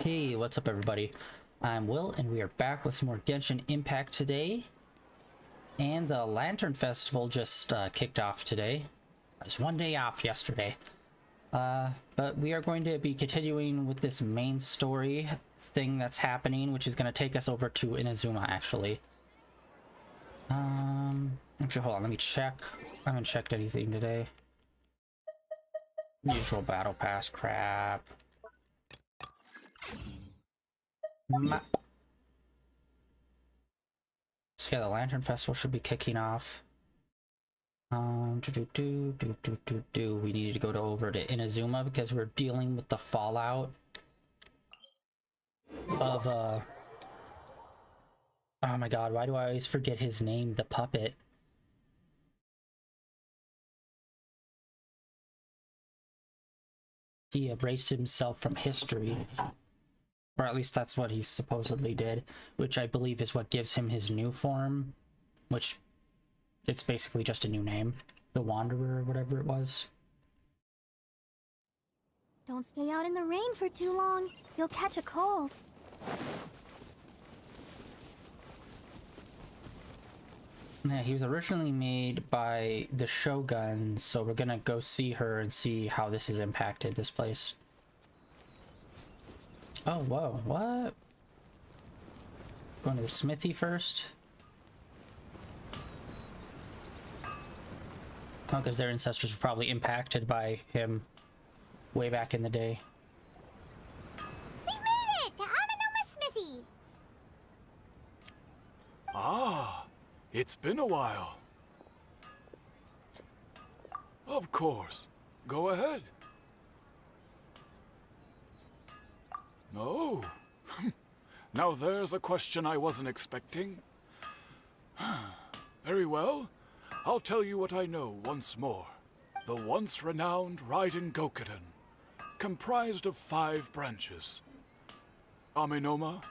Hey, what's up everybody? I'm Will, and we are back with some more Genshin Impact today. And the Lantern Festival just kicked off today. It was one day off yesterday. But we are going to be continuing with this main story thing that's happening, which is going to take us over to Inazuma, actually. Actually, hold on, let me check. I haven't checked anything today. Usual battle pass crap. So yeah, the Lantern Festival should be kicking off. We needed to go over to Inazuma because we're dealing with the fallout of oh my god, why do I always forget his name? The puppet. He erased himself from history. Or at least that's what he supposedly did, which I believe is what gives him his new form, which it's basically just a new name. The Wanderer or whatever it was. Don't stay out in the rain for too long. You'll catch a cold. Yeah, he was originally made by the Shogun, so we're gonna go see her and see how this has impacted this place. Oh, whoa, what? Going to the smithy first? Oh, because their ancestors were probably impacted by him way back in the day. We made it to Amanoma Smithy! Ah, it's been a while. Of course. Go ahead. Oh. Now there's a question I wasn't expecting. Very well. I'll tell you what I know once more. The once renowned Raiden Gokuden, comprised of 5 branches. Amenoma,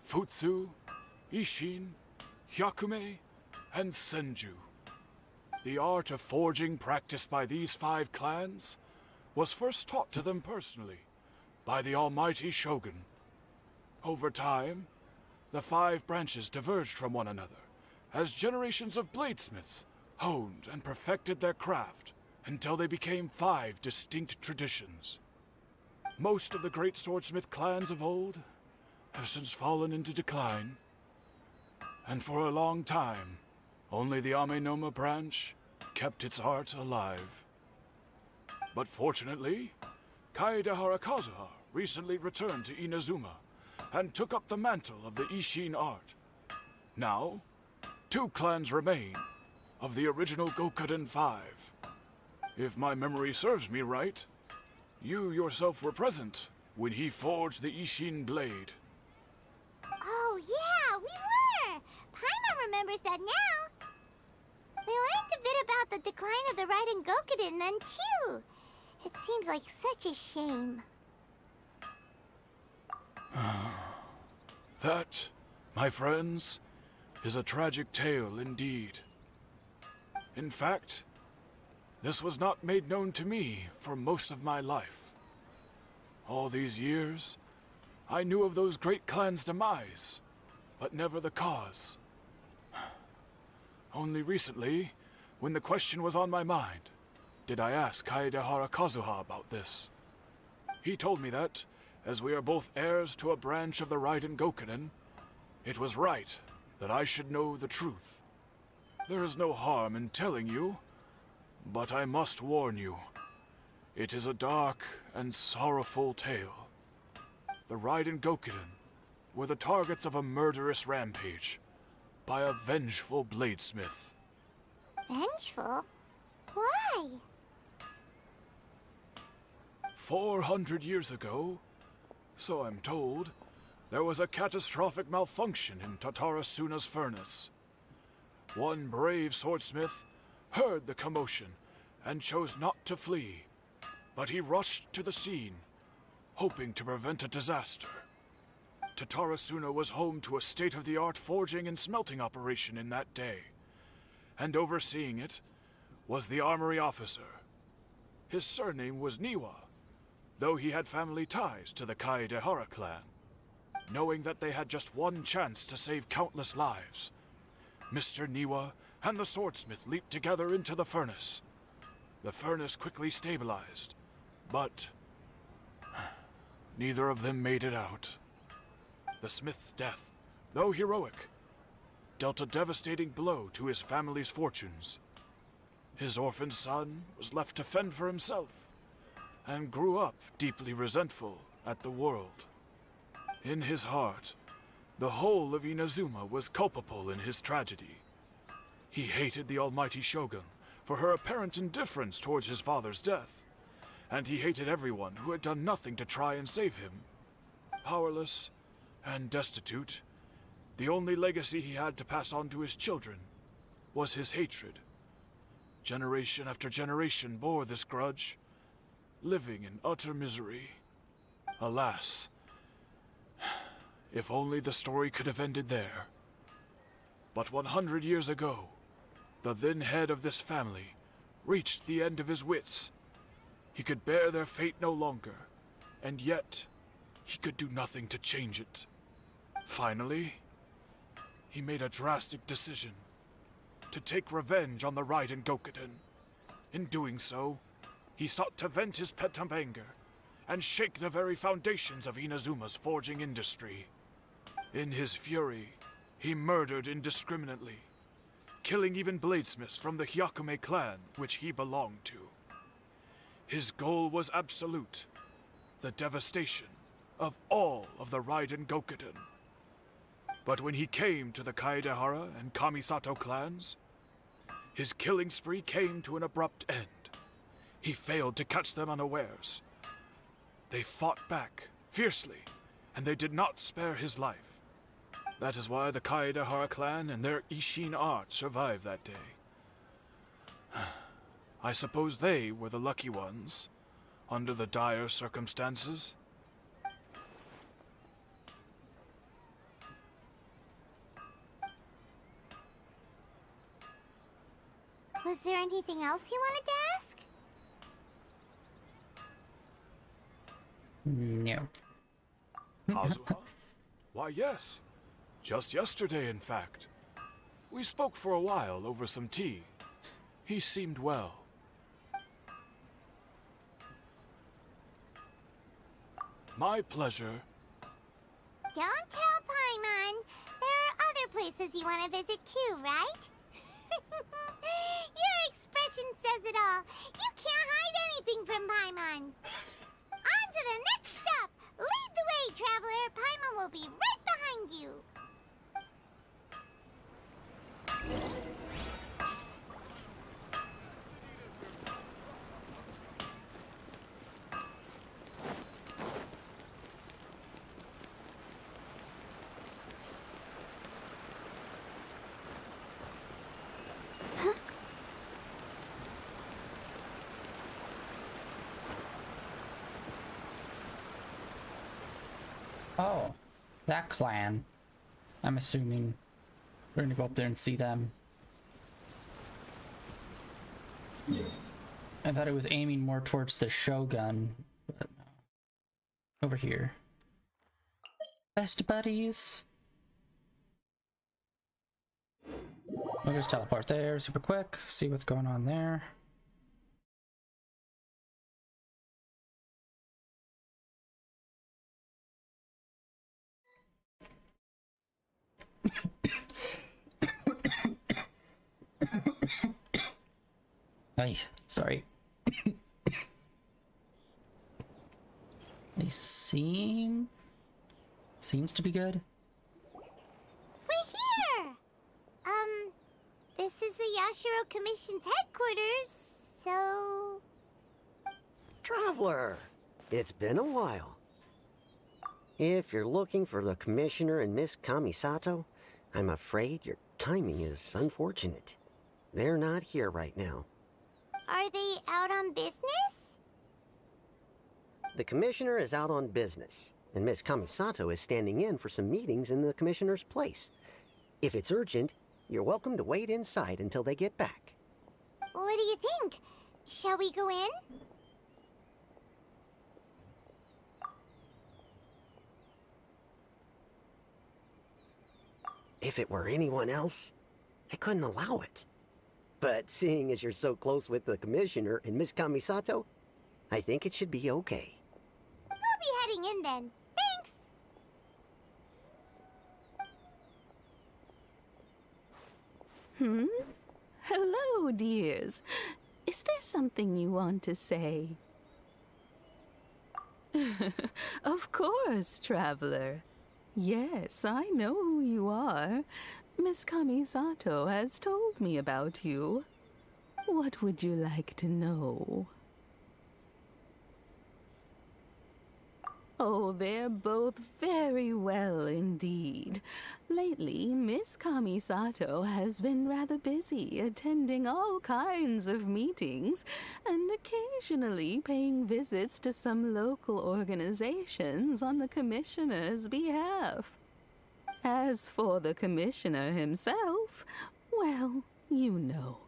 Futsu, Ishin, Hyakume, and Senju. The art of forging practiced by these 5 clans was first taught to them personally by the almighty Shogun. Over time, the 5 branches diverged from one another as generations of bladesmiths honed and perfected their craft until they became 5 distinct traditions. Most of the great swordsmith clans of old have since fallen into decline, and for a long time, only the Amenoma branch kept its art alive. But fortunately, Kaedehara Kazuha recently returned to Inazuma and took up the mantle of the Ishin art. Now, 2 clans remain of the original Gokuden 5. If my memory serves me right, you yourself were present when he forged the Ishin blade. Oh yeah, we were! Paimon remembers that now. They learned a bit about the decline of the Raiden Gokuden then too. It seems like such a shame. That, my friends, is a tragic tale indeed. In fact, this was not made known to me for most of my life. All these years, I knew of those great clans' demise, but never the cause. Only recently, when the question was on my mind, did I ask Kaedehara Kazuha about this. He told me that, as we are both heirs to a branch of the Raiden Gokuden, it was right that I should know the truth. There is no harm in telling you, but I must warn you. It is a dark and sorrowful tale. The Raiden Gokuden were the targets of a murderous rampage by a vengeful bladesmith. Vengeful? Why? 400 years ago, so I'm told, there was a catastrophic malfunction in Tatarasuna's furnace. One brave swordsmith heard the commotion and chose not to flee, but he rushed to the scene, hoping to prevent a disaster. Tatarasuna was home to a state-of-the-art forging and smelting operation in that day, and overseeing it was the armory officer. His surname was Niwa, though he had family ties to the Kaedehara clan. knowing that they had just one chance to save countless lives. Mr. Niwa and the swordsmith leaped together into the furnace. The furnace quickly stabilized, but neither of them made it out. The smith's death, though heroic, dealt a devastating blow to his family's fortunes. His orphaned son was left to fend for himself, and grew up deeply resentful at the world. In his heart, the whole of Inazuma was culpable in his tragedy. He hated the almighty shogun for her apparent indifference towards his father's death, and he hated everyone who had done nothing to try and save him. Powerless and destitute, the only legacy he had to pass on to his children was his hatred. Generation after generation bore this grudge, living in utter misery. Alas, if only the story could have ended there. But 100 years ago, the then head of this family reached the end of his wits. He could bear their fate no longer, and yet he could do nothing to change it. Finally, he made a drastic decision to take revenge on the Raiden Gokuden. In doing so, he sought to vent his pent-up anger and shake the very foundations of Inazuma's forging industry. In his fury, he murdered indiscriminately, killing even bladesmiths from the Hyakume clan which he belonged to. His goal was absolute, the devastation of all of the Raiden Gokuden. But when he came to the Kaedehara and Kamisato clans, his killing spree came to an abrupt end. He failed to catch them unawares. They fought back fiercely, and they did not spare his life. That is why the Kaedehara clan and their Ishin art survived that day. I suppose they were the lucky ones, under the dire circumstances. Was there anything else you wanted to ask? No. Kazuha? Why, yes. Just yesterday, in fact. We spoke for a while over some tea. He seemed well. My pleasure. Don't tell Paimon. There are other places you want to visit too, right? Your expression says it all. You can't hide anything from Paimon. On to the next stop. Lead the way, traveler. Paimon will be right behind you. Oh, that clan. I'm assuming we're gonna go up there and see them. I thought it was aiming more towards the Shogun, but no. Over here. Best buddies. We'll just teleport there super quick, see what's going on there. Ay, sorry. They seems to be good. We're here! This is the Yashiro Commission's headquarters, so... Traveler, it's been a while. If you're looking for the Commissioner and Miss Kamisato, I'm afraid your timing is unfortunate. They're not here right now. Are they out on business? The Commissioner is out on business, and Miss Kamisato is standing in for some meetings in the Commissioner's place. If it's urgent, you're welcome to wait inside until they get back. What do you think? Shall we go in? If it were anyone else, I couldn't allow it. But seeing as you're so close with the Commissioner and Miss Kamisato, I think it should be okay. We'll be heading in then. Thanks! Hello, dears. Is there something you want to say? Of course, traveler. Yes, I know who you are. Miss Kamisato has told me about you. What would you like to know? Oh, they're both very well indeed. Lately, Miss Kamisato has been rather busy attending all kinds of meetings and occasionally paying visits to some local organizations on the Commissioner's behalf. As for the Commissioner himself, well, you know,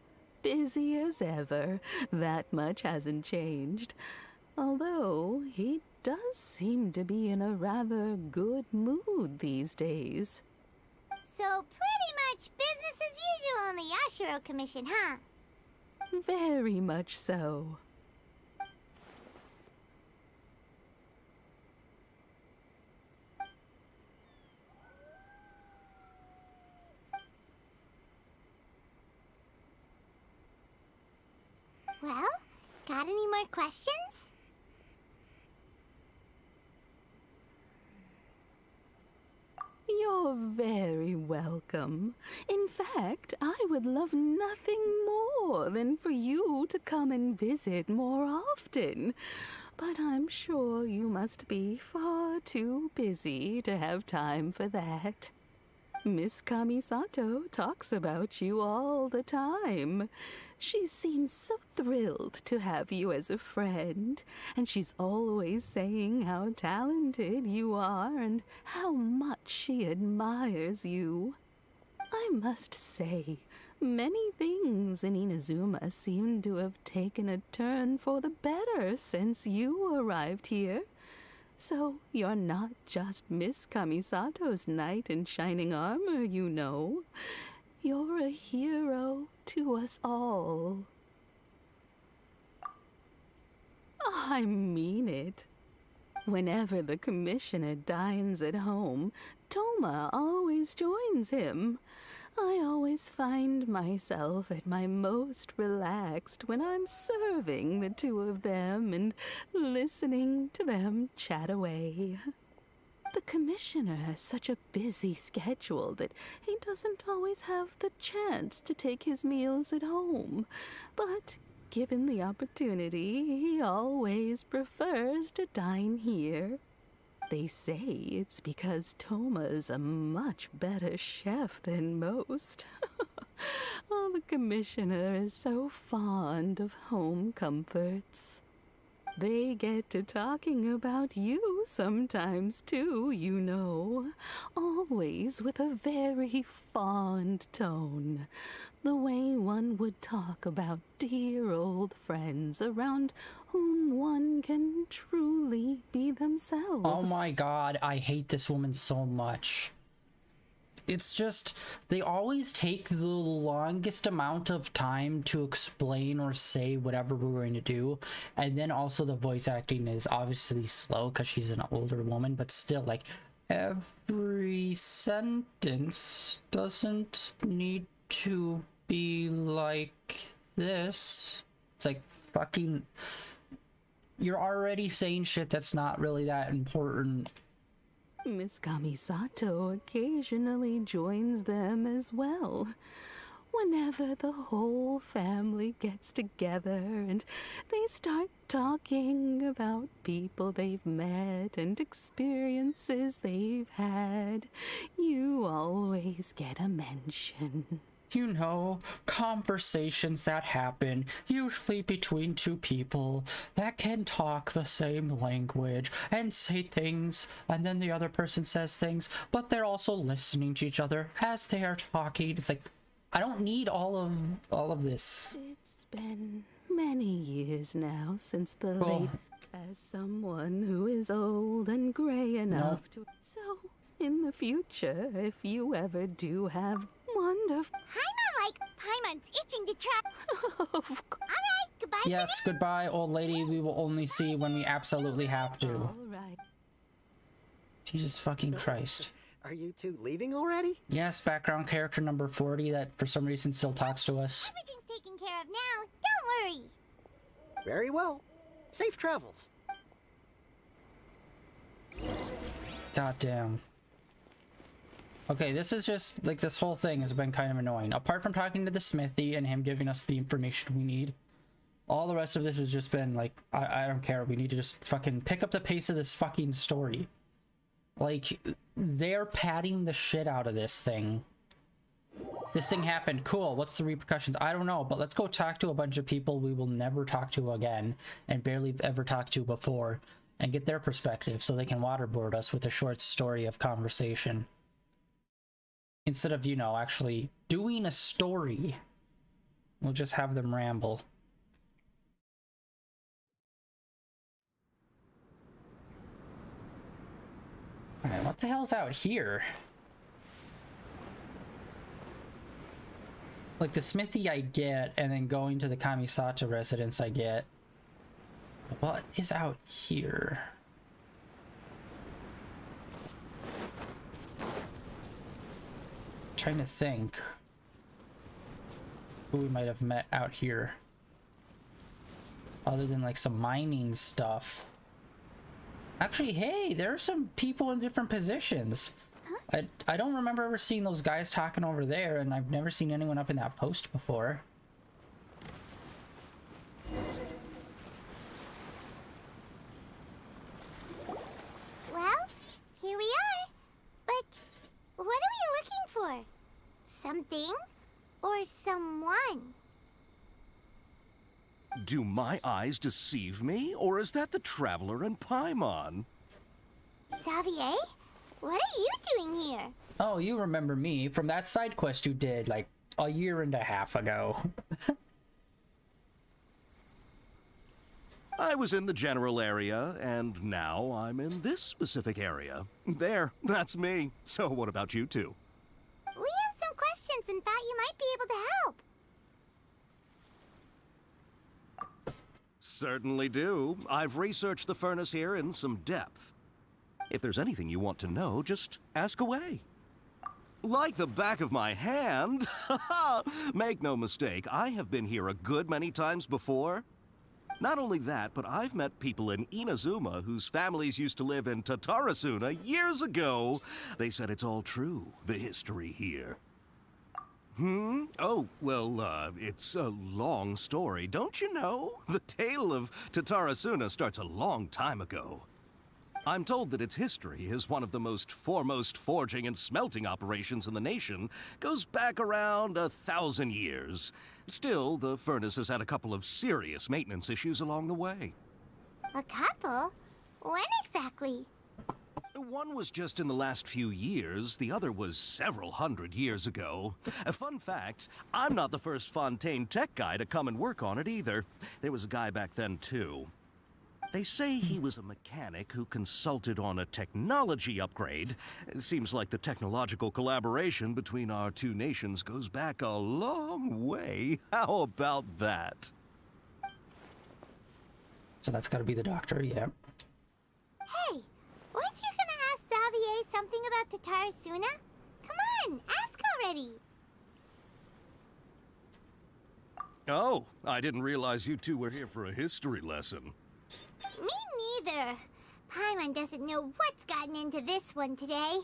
busy as ever. That much hasn't changed. Although he does seem to be in a rather good mood these days. So pretty much business as usual in the Yashiro Commission, huh? Very much so. Well, got any more questions? You're very welcome. In fact, I would love nothing more than for you to come and visit more often. But I'm sure you must be far too busy to have time for that. Miss Kamisato talks about you all the time. She seems so thrilled to have you as a friend, and she's always saying how talented you are and how much she admires you. I must say, many things in Inazuma seem to have taken a turn for the better since you arrived here. So you're not just Miss Kamisato's knight in shining armor, you know. You're a hero to us all. I mean it. Whenever the Commissioner dines at home, Toma always joins him. I always find myself at my most relaxed when I'm serving the two of them and listening to them chat away. The Commissioner has such a busy schedule that he doesn't always have the chance to take his meals at home. But given the opportunity, he always prefers to dine here. They say it's because Toma's a much better chef than most. Oh, the Commissioner is so fond of home comforts. They get to talking about you sometimes too, you know. Always with a very fond tone. The way one would talk about dear old friends around whom one can truly be themselves. Oh my god, I hate this woman so much. It's just, they always take the longest amount of time to explain or say whatever we're going to do. And then also the voice acting is obviously slow because she's an older woman, but still, like, every sentence doesn't need to be like this. It's like, fucking, you're already saying shit that's not really that important. Miss Kamisato occasionally joins them as well. Whenever the whole family gets together and they start talking about people they've met and experiences they've had, you always get a mention. You know, conversations that happen, usually between two people that can talk the same language and say things, and then the other person says things, but they're also listening to each other as they are talking. It's like, I don't need all of this. It's been many years now since the late... As someone who is old and gray enough to... So, In the future, if you ever do have wonderful... Paimon's itching to try. Of course. Alright, goodbye for Yes, goodbye, old lady. We will only see when we absolutely have to. All right. Jesus fucking Christ. Are you two leaving already? Yes, background character number 40 that for some reason still talks to us. everything's taken care of now. Don't worry. Very well. Safe travels. God damn. Okay, this is just, like, this whole thing has been kind of annoying. Apart from talking to the smithy and him giving us the information we need, all the rest of this has just been, like, I don't care. We need to just fucking pick up the pace of this fucking story. Like, they're padding the shit out of this thing. This thing happened. Cool. What's the repercussions? I don't know, but let's go talk to a bunch of people we will never talk to again and barely ever talked to before and get their perspective so they can waterboard us with a short story of conversation. Instead of, you know, actually doing a story, we'll just have them ramble. Alright, what the hell's out here? Like, the smithy I get, and then going to the Kamisato residence I get. What is out here? Trying to think who we might have met out here. Other than, like, some mining stuff. Actually, hey, there are some people in different positions. I don't remember ever seeing those guys talking over there, and I've never seen anyone up in that post before. Well, here we are. But what are we looking for? Something or someone? Do my eyes deceive me, or is that the Traveler and Paimon? Xavier? What are you doing here? Oh, you remember me from that side quest you did, like, a year and a half ago. I was in the general area, and now I'm in this specific area. There, that's me. So what about you two? We have some questions and thought you might be able to help. Certainly do. I've researched the furnace here in some depth. If there's anything you want to know, just ask away. Like the back of my hand. Make no mistake, I have been here a good many times before. Not only that, but I've met people in Inazuma whose families used to live in Tatarasuna years ago. They said it's all true, the history here. Oh, well, it's a long story, don't you know? The tale of Tatarasuna starts a long time ago. I'm told that its history is one of the most foremost forging and smelting operations in the nation, goes back around 1,000 years. Still, the furnace has had a couple of serious maintenance issues along the way. A couple? When exactly? One was just in the last few years, the other was several hundred years ago. A fun fact, I'm not the first Fontaine tech guy to come and work on it either. There was a guy back then too. They say he was a mechanic who consulted on a technology upgrade. It seems like the technological collaboration between our two nations goes back a long way. How about that? So that's gotta be the doctor, yeah. Hey, weren't you gonna ask Xavier something about Tatarasuna? Come on, ask already. Oh, I didn't realize you two were here for a history lesson. Me neither. Paimon doesn't know what's gotten into this one today.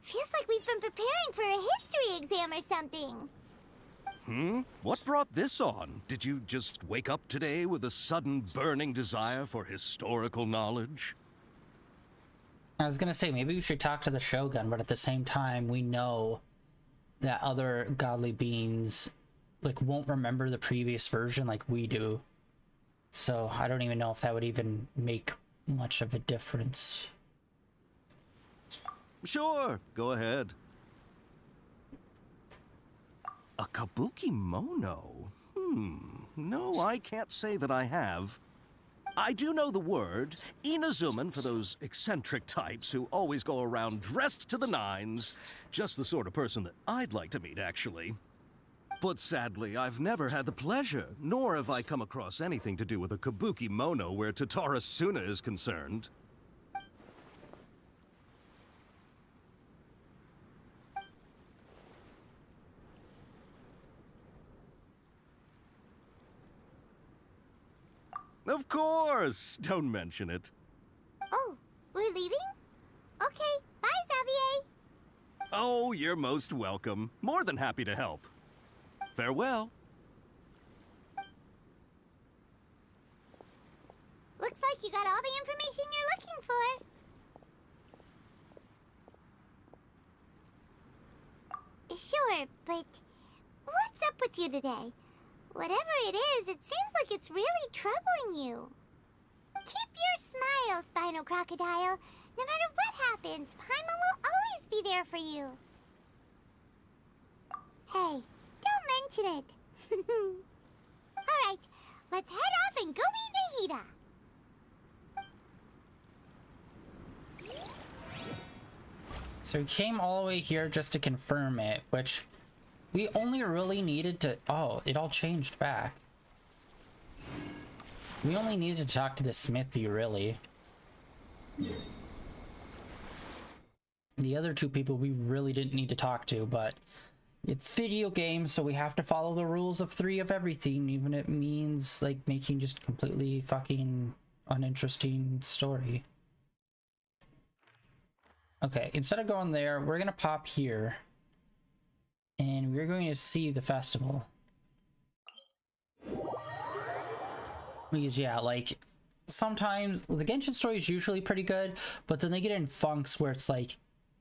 Feels like we've been preparing for a history exam or something. What brought this on? Did you just wake up today with a sudden burning desire for historical knowledge? I was gonna say, maybe we should talk to the Shogun, but at the same time, we know that other godly beings, like, won't remember the previous version like we do. So I don't even know if that would even make much of a difference. Sure, go ahead. A kabuki mono? No, I can't say that I have. I do know the word. Inazuman for those eccentric types who always go around dressed to the nines. Just the sort of person that I'd like to meet, actually. But sadly, I've never had the pleasure, nor have I come across anything to do with a kabuki mono where Totara Suna is concerned. Of course! Don't mention it. Oh, we're leaving? Okay, bye, Xavier. Oh, you're most welcome. More than happy to help. Farewell. Looks like you got all the information you're looking for. Sure, but what's up with you today? Whatever it is, it seems like it's really troubling you. Keep your smile, Spinal Crocodile. No matter what happens, Paimon will always be there for you. Hey, don't mention it. Alright, let's head off and go meet Nahida. So we came all the way here just to confirm it, which we only really needed to... Oh, it all changed back. We only needed to talk to the smithy, really. The other two people we really didn't need to talk to, but it's video games, so we have to follow the rules of 3 of everything, even if it means, like, making just completely fucking uninteresting story. Okay, instead of going there, we're gonna pop here. And we're going to see the festival. Because, yeah, like, sometimes the Genshin story is usually pretty good, but then they get in funks where it's like,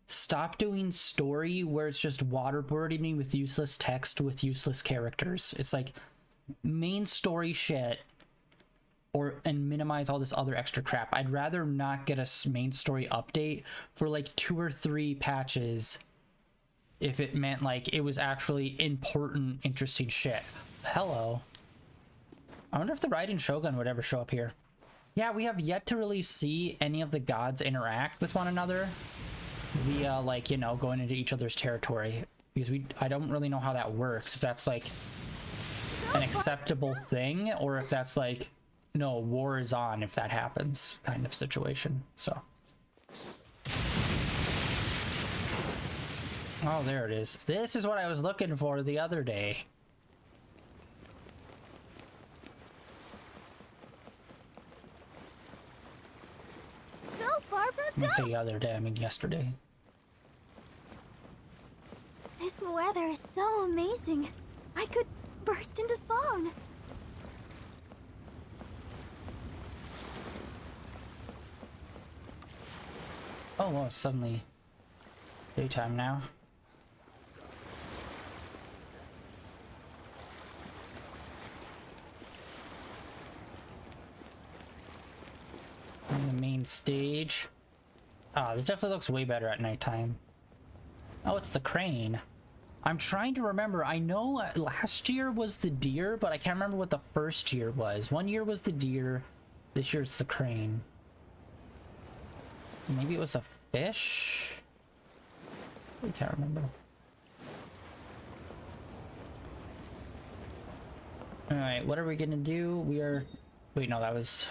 stop doing story where it's just waterboarding with useless text with useless characters. It's like, main story shit, and minimize all this other extra crap. I'd rather not get a main story update for like 2 or 3 patches if it meant like it was actually important, interesting shit. Hello. I wonder if the Raiden Shogun would ever show up here. Yeah, we have yet to really see any of the gods interact with one another via, like, you know, going into each other's territory. Because I don't really know how that works. If that's like an acceptable thing, or if that's like, no, war is on if that happens kind of situation. So. Oh, there it is. This is what I was looking for the other day. Go, Barbara, I didn't say the other day, I mean yesterday. This weather is so amazing. I could burst into song. Oh, well, it's suddenly daytime now. On the main stage. Ah, this definitely looks way better at nighttime. Oh, it's the crane. I'm trying to remember. I know last year was the deer, but I can't remember what the first year was. One year was the deer. This year it's the crane. Maybe it was a fish? I can't remember. Alright, what are we gonna do? We are... Wait, no, that was...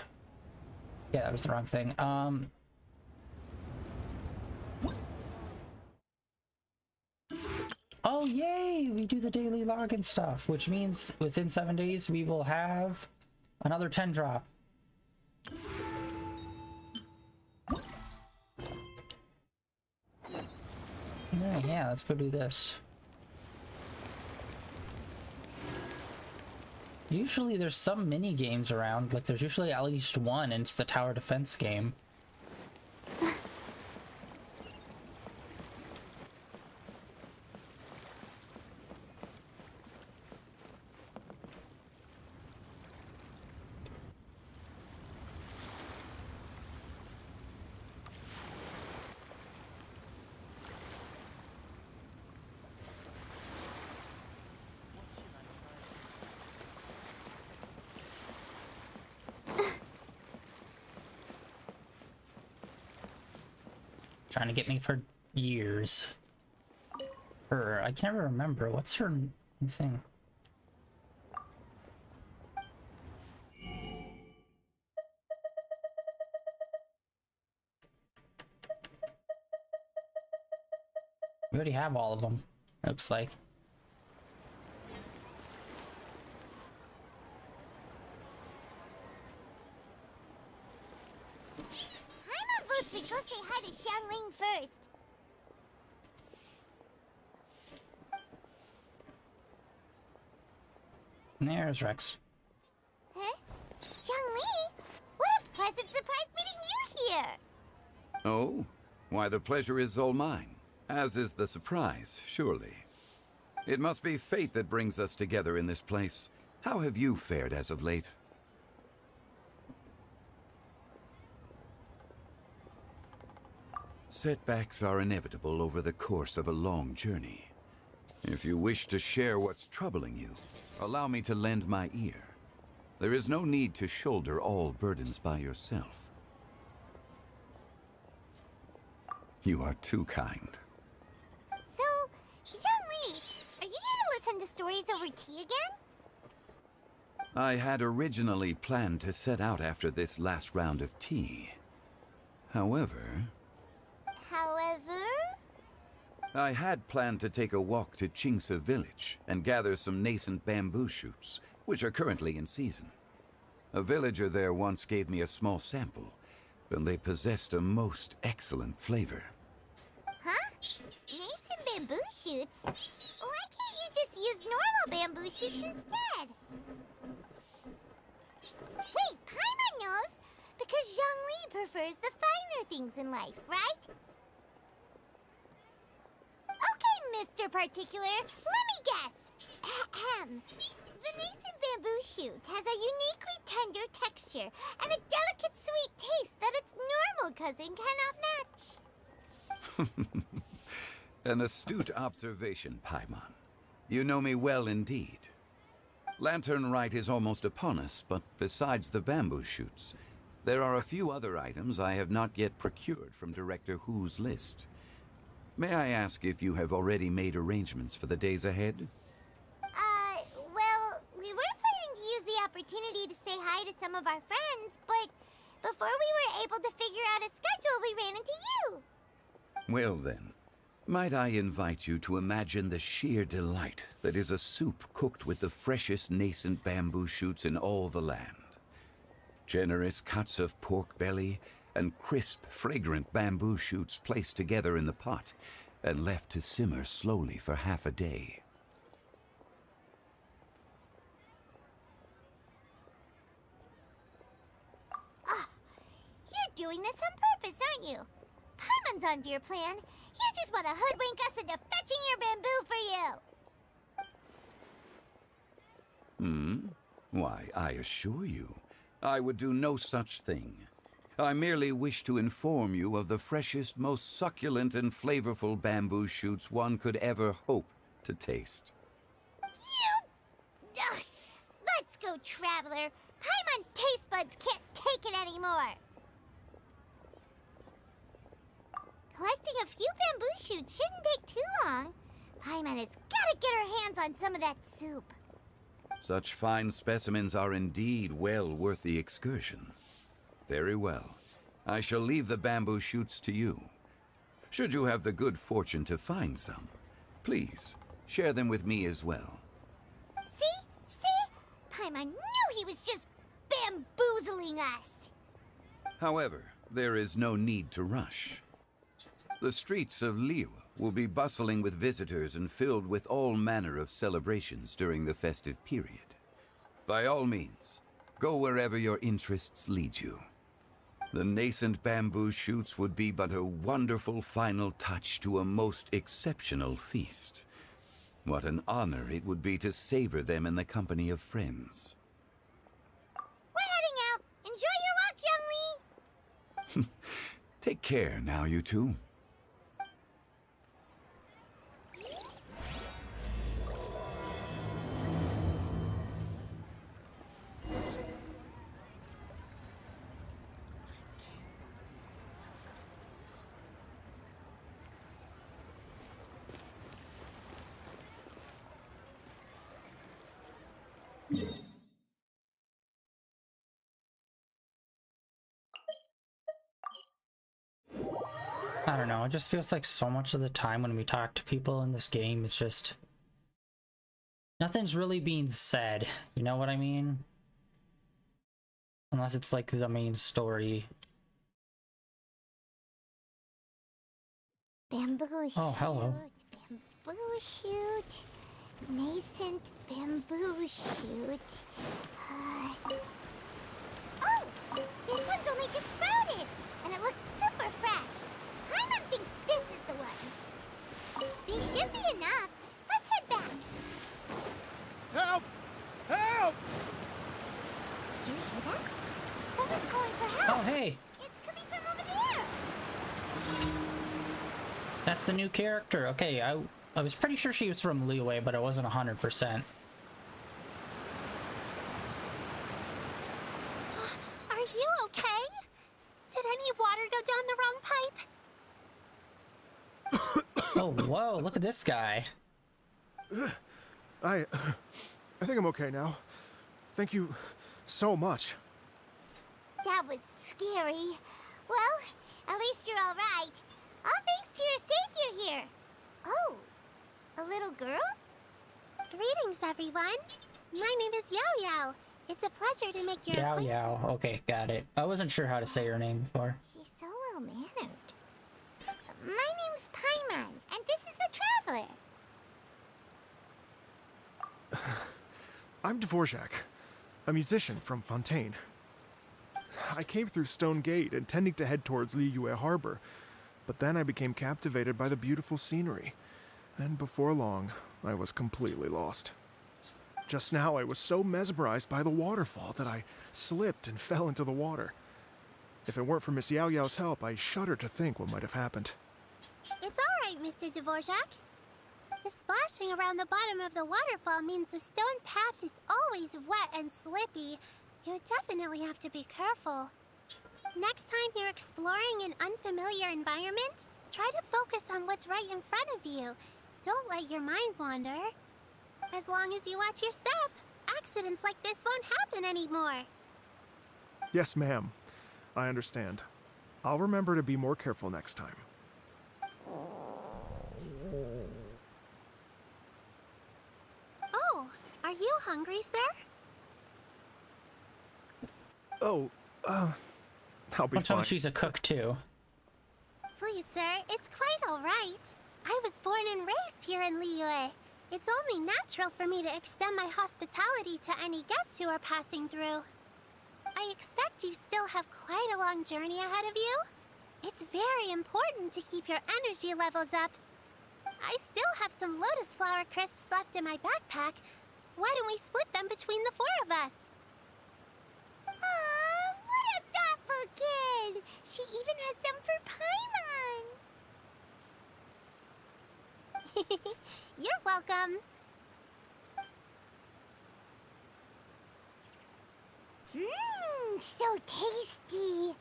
Yeah, that was the wrong thing. Oh, yay! We do the daily login stuff, which means within 7 days we will have another 10 drop. Alright, yeah, let's go do this. Usually there's some mini games around, like there's usually at least one, and it's the tower defense game. Trying to get me for years. Her, I can never remember. What's her thing? We already have all of them, looks like. Paimon votes we go say hi to Xiangling first. There's Rex. Huh? Xiangling? What a pleasant surprise meeting you here! Oh? Why, the pleasure is all mine. As is the surprise, surely. It must be fate that brings us together in this place. How have you fared as of late? Setbacks are inevitable over the course of a long journey. If you wish to share what's troubling you, allow me to lend my ear. There is no need to shoulder all burdens by yourself. You are too kind. So, Xiangling, are you here to listen to stories over tea again? I had originally planned to set out after this last round of tea. However, I had planned to take a walk to Chingsa village and gather some nascent bamboo shoots, which are currently in season. A villager there once gave me a small sample, and they possessed a most excellent flavor. Huh? Nascent bamboo shoots? Why can't you just use normal bamboo shoots instead? Wait, Paimon knows! Because Zhongli prefers the finer things in life, right? Okay, Mr. Particular, let me guess. Ahem. The nascent bamboo shoot has a uniquely tender texture and a delicate sweet taste that its normal cousin cannot match. An astute observation, Paimon. You know me well indeed. Lantern Rite is almost upon us, but besides the bamboo shoots, there are a few other items I have not yet procured from Director Hu's list. May I ask if you have already made arrangements for the days ahead? Well, we were planning to use the opportunity to say hi to some of our friends, but before we were able to figure out a schedule, we ran into you. Well then, might I invite you to imagine the sheer delight that is a soup cooked with the freshest nascent bamboo shoots in all the land. Generous cuts of pork belly and crisp, fragrant bamboo shoots placed together in the pot and left to simmer slowly for half a day. You're doing this on purpose, aren't you? Paimon's onto your plan. You just want to hoodwink us into fetching your bamboo for you. Why, I assure you, I would do no such thing. I merely wish to inform you of the freshest, most succulent and flavorful bamboo shoots one could ever hope to taste. You... Ugh. Let's go, Traveler. Paimon's taste buds can't take it anymore. Collecting a few bamboo shoots shouldn't take too long. Paimon has got to get her hands on some of that soup. Such fine specimens are indeed well worth the excursion. Very well. I shall leave the bamboo shoots to you. Should you have the good fortune to find some, please share them with me as well. See? Paimon knew he was just bamboozling us. However, there is no need to rush. The streets of Liu will be bustling with visitors and filled with all manner of celebrations during the festive period. By all means, go wherever your interests lead you. The nascent bamboo shoots would be but a wonderful final touch to a most exceptional feast. What an honor it would be to savor them in the company of friends. We're heading out. Enjoy your walk, Youngly. Take care now, you two. I don't know, it just feels like so much of the time when we talk to people in this game, it's just nothing's really being said, you know what I mean? Unless it's like the main story. Bamboo shoot. Oh, hello. Bamboo shoot. Nascent bamboo shoot. Oh! This one's only just sprouted! And it looks super fresh. Paimon thinks this is the one. These should be enough. Let's head back. Help! Help! Did you hear that? Someone's calling for help. Oh, hey! It's coming from over there. That's the new character. Okay, I was pretty sure she was from Liyue, but I wasn't 100%. Are you okay? Did any water go down the wrong pipe? Oh, whoa, look at this guy. I think I'm okay now. Thank you so much. That was scary. Well, at least you're all right. All thanks to your savior here. Oh, a little girl? Greetings, everyone. My name is Yao Yao. It's a pleasure to make your Yao acquaintance. Yao. Okay, got it. I wasn't sure how to say her name before. She's so well-mannered. My name's Paimon, and this is the Traveler. I'm Dvorak, a musician from Fontaine. I came through Stone Gate intending to head towards Liyue Harbor, but then I became captivated by the beautiful scenery, and before long, I was completely lost. Just now, I was so mesmerized by the waterfall that I slipped and fell into the water. If it weren't for Miss Yao Yao's help, I shudder to think what might have happened. It's all right, Mr. Dvorak. The splashing around the bottom of the waterfall means the stone path is always wet and slippy. You definitely have to be careful. Next time you're exploring an unfamiliar environment, try to focus on what's right in front of you. Don't let your mind wander. As long as you watch your step, accidents like this won't happen anymore. Yes, ma'am. I understand. I'll remember to be more careful next time. Oh, are you hungry, sir? Oh, I'll be Don't tell me fine. she's a cook too. Please, sir, it's quite all right. I was born and raised here in Liyue. It's only natural for me to extend my hospitality to any guests who are passing through. I expect you still have quite a long journey ahead of you. It's very important to keep your energy levels up. I still have some lotus flower crisps left in my backpack. Why don't we split them between the four of us? Aw, what a thoughtful kid! She even has some for Paimon! You're welcome. Mmm, so tasty.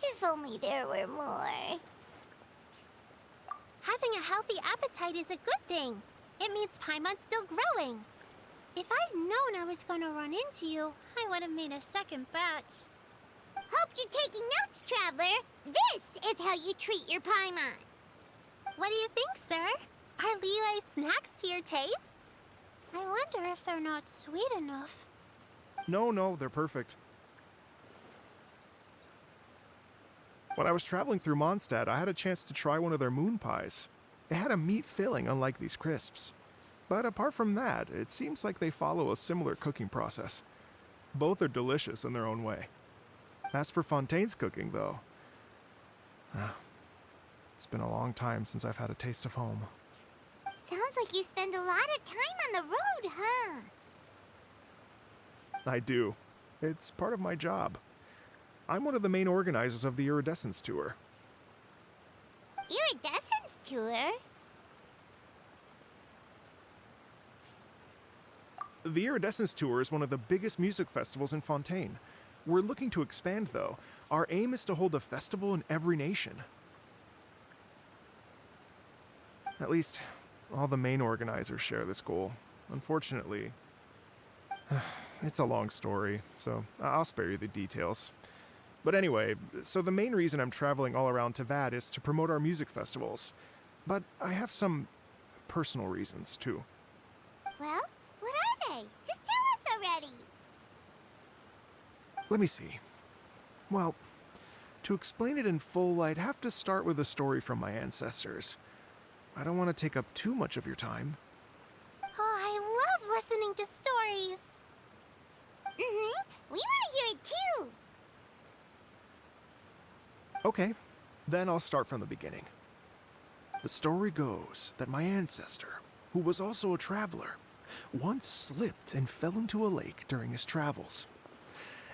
If only there were more. Having a healthy appetite is a good thing. It means Paimon's still growing. If I'd known I was going to run into you, I would have made a second batch. Hope you're taking notes, Traveler. This is how you treat your Paimon. What do you think, sir? Are Liyue snacks to your taste? I wonder if they're not sweet enough. No, they're perfect. When I was traveling through Mondstadt, I had a chance to try one of their moon pies. It had a meat filling, unlike these crisps. But apart from that, it seems like they follow a similar cooking process. Both are delicious in their own way. As for Fontaine's cooking, though, it's been a long time since I've had a taste of home. Sounds like you spend a lot of time on the road, huh? I do. It's part of my job. I'm one of the main organizers of the Iridescence Tour. Iridescence Tour? The Iridescence Tour is one of the biggest music festivals in Fontaine. We're looking to expand, though. Our aim is to hold a festival in every nation. At least, all the main organizers share this goal. Unfortunately, it's a long story, so I'll spare you the details. But anyway, so the main reason I'm traveling all around Tavad is to promote our music festivals. But I have some personal reasons, too. Well, what are they? Just tell us already. Let me see. Well, to explain it in full, I'd have to start with a story from my ancestors. I don't want to take up too much of your time. Oh, I love listening to stories. We want to hear it too. Okay, then I'll start from the beginning. The story goes that my ancestor, who was also a traveler, once slipped and fell into a lake during his travels.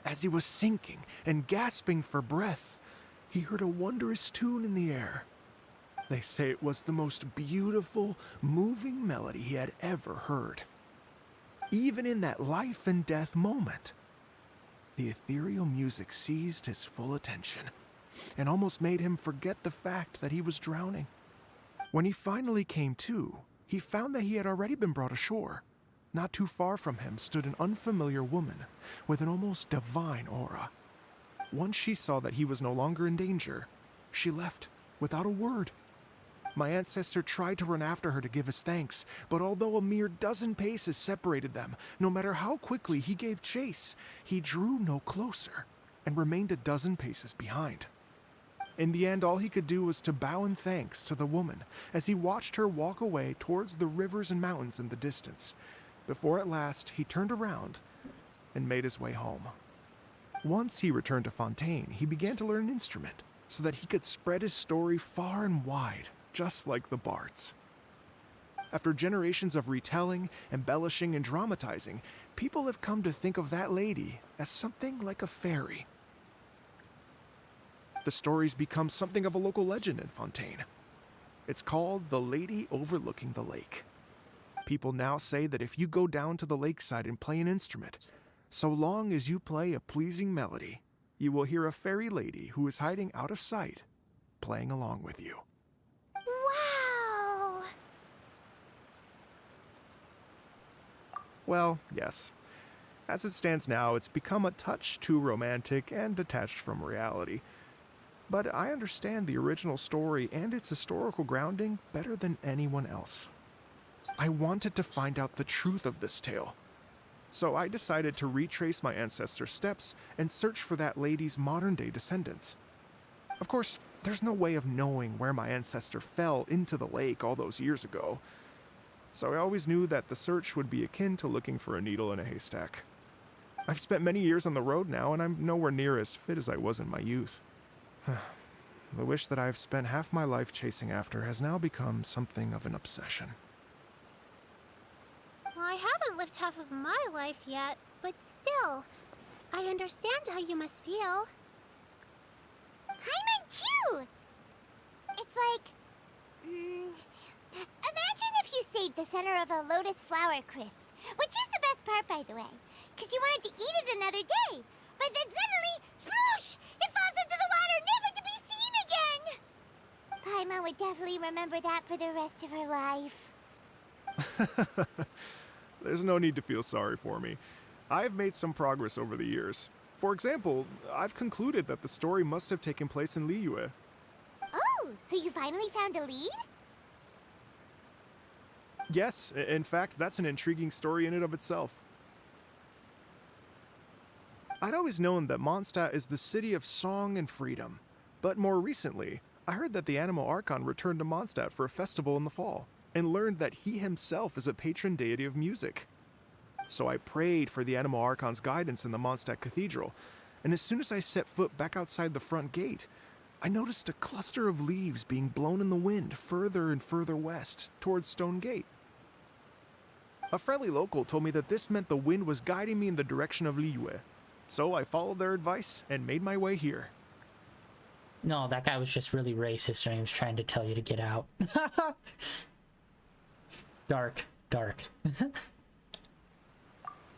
As he was sinking and gasping for breath, he heard a wondrous tune in the air. They say it was the most beautiful, moving melody he had ever heard. Even in that life and death moment, the ethereal music seized his full attention and almost made him forget the fact that he was drowning. When he finally came to, he found that he had already been brought ashore. Not too far from him stood an unfamiliar woman with an almost divine aura. Once she saw that he was no longer in danger, she left without a word. My ancestor tried to run after her to give his thanks, but although a mere dozen paces separated them, no matter how quickly he gave chase, he drew no closer and remained a dozen paces behind. In the end, all he could do was to bow in thanks to the woman as he watched her walk away towards the rivers and mountains in the distance, before at last he turned around and made his way home. Once he returned to Fontaine, he began to learn an instrument so that he could spread his story far and wide, just like the bards. After generations of retelling, embellishing, and dramatizing, people have come to think of that lady as something like a fairy. The story's become something of a local legend in Fontaine. It's called The Lady Overlooking the Lake. People now say that if you go down to the lakeside and play an instrument, so long as you play a pleasing melody, you will hear a fairy lady who is hiding out of sight, playing along with you. Wow! Well, yes. As it stands now, it's become a touch too romantic and detached from reality. But I understand the original story and its historical grounding better than anyone else. I wanted to find out the truth of this tale. So I decided to retrace my ancestors' steps and search for that lady's modern-day descendants. Of course, there's no way of knowing where my ancestor fell into the lake all those years ago. So I always knew that the search would be akin to looking for a needle in a haystack. I've spent many years on the road now, and I'm nowhere near as fit as I was in my youth. The wish that I've spent half my life chasing after has now become something of an obsession. Well, I haven't lived half of my life yet, but still, I understand how you must feel. Paimon too! It's like... imagine if you saved the center of a lotus flower crisp, which is the best part, by the way, because you wanted to eat it another day. But then suddenly, sploosh! It falls into the water, never to be seen again! Paimon would definitely remember that for the rest of her life. There's no need to feel sorry for me. I've made some progress over the years. For example, I've concluded that the story must have taken place in Liyue. Oh, so you finally found a lead? Yes, in fact, that's an intriguing story in and of itself. I'd always known that Mondstadt is the city of song and freedom, but more recently, I heard that the Animal Archon returned to Mondstadt for a festival in the fall, and learned that he himself is a patron deity of music. So I prayed for the Animal Archon's guidance in the Mondstadt Cathedral, and as soon as I set foot back outside the front gate, I noticed a cluster of leaves being blown in the wind further and further west, towards Stone Gate. A friendly local told me that this meant the wind was guiding me in the direction of Liyue, so I followed their advice and made my way here. No, that guy was just really racist and he was trying to tell you to get out. Dark.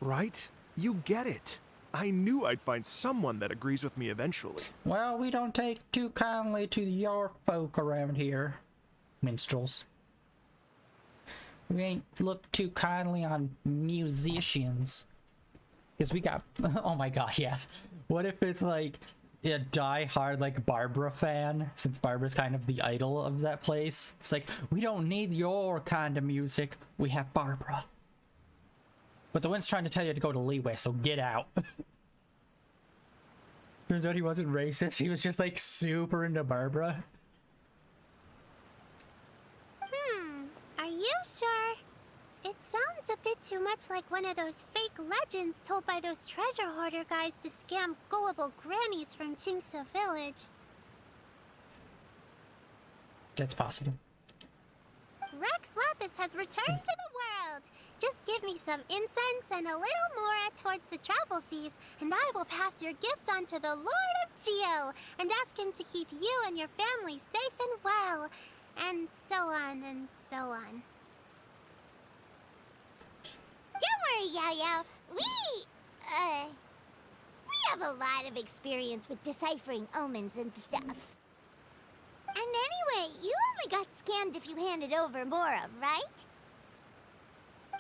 Right? You get it. I knew I'd find someone that agrees with me eventually. Well, we don't take too kindly to your folk around here, minstrels. We ain't look too kindly on musicians. Because we got... Oh my god, yeah. What if it's like a die-hard like Barbara fan, since Barbara's kind of the idol of that place. It's like, we don't need your kind of music. We have Barbara. But the wind's trying to tell you to go to Leeway, so get out. Turns out he wasn't racist. He was just like super into Barbara. Are you sure? It sounds a bit too much like one of those fake legends told by those treasure hoarder guys to scam gullible grannies from Chingsa Village. That's possible. Rex Lapis has returned to the world! Just give me some incense and a little more towards the travel fees, and I will pass your gift on to the Lord of Geo, and ask him to keep you and your family safe and well, and so on and so on. Don't worry, Yao-Yao. We have a lot of experience with deciphering omens and stuff. And anyway, you only got scammed if you handed over more of, right?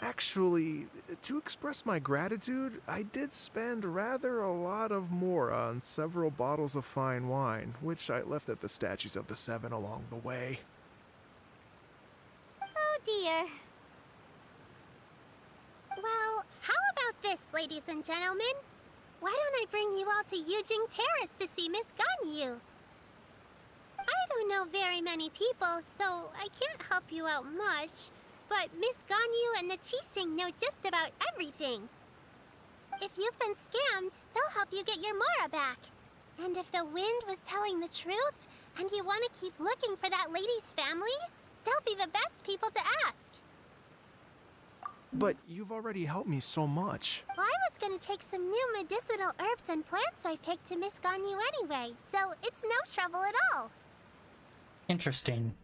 Actually, to express my gratitude, I did spend rather a lot of more on several bottles of fine wine, which I left at the Statues of the Seven along the way. Oh dear. Well, how about this, ladies and gentlemen? Why don't I bring you all to Yujing Terrace to see Miss Ganyu? I don't know very many people, so I can't help you out much. But Miss Ganyu and the Qixing know just about everything. If you've been scammed, they'll help you get your Mora back. And if the wind was telling the truth, and you want to keep looking for that lady's family, they'll be the best people to ask. But you've already helped me so much. Well, I was gonna take some new medicinal herbs and plants I picked to Miss Ganyu anyway, so it's no trouble at all. Interesting.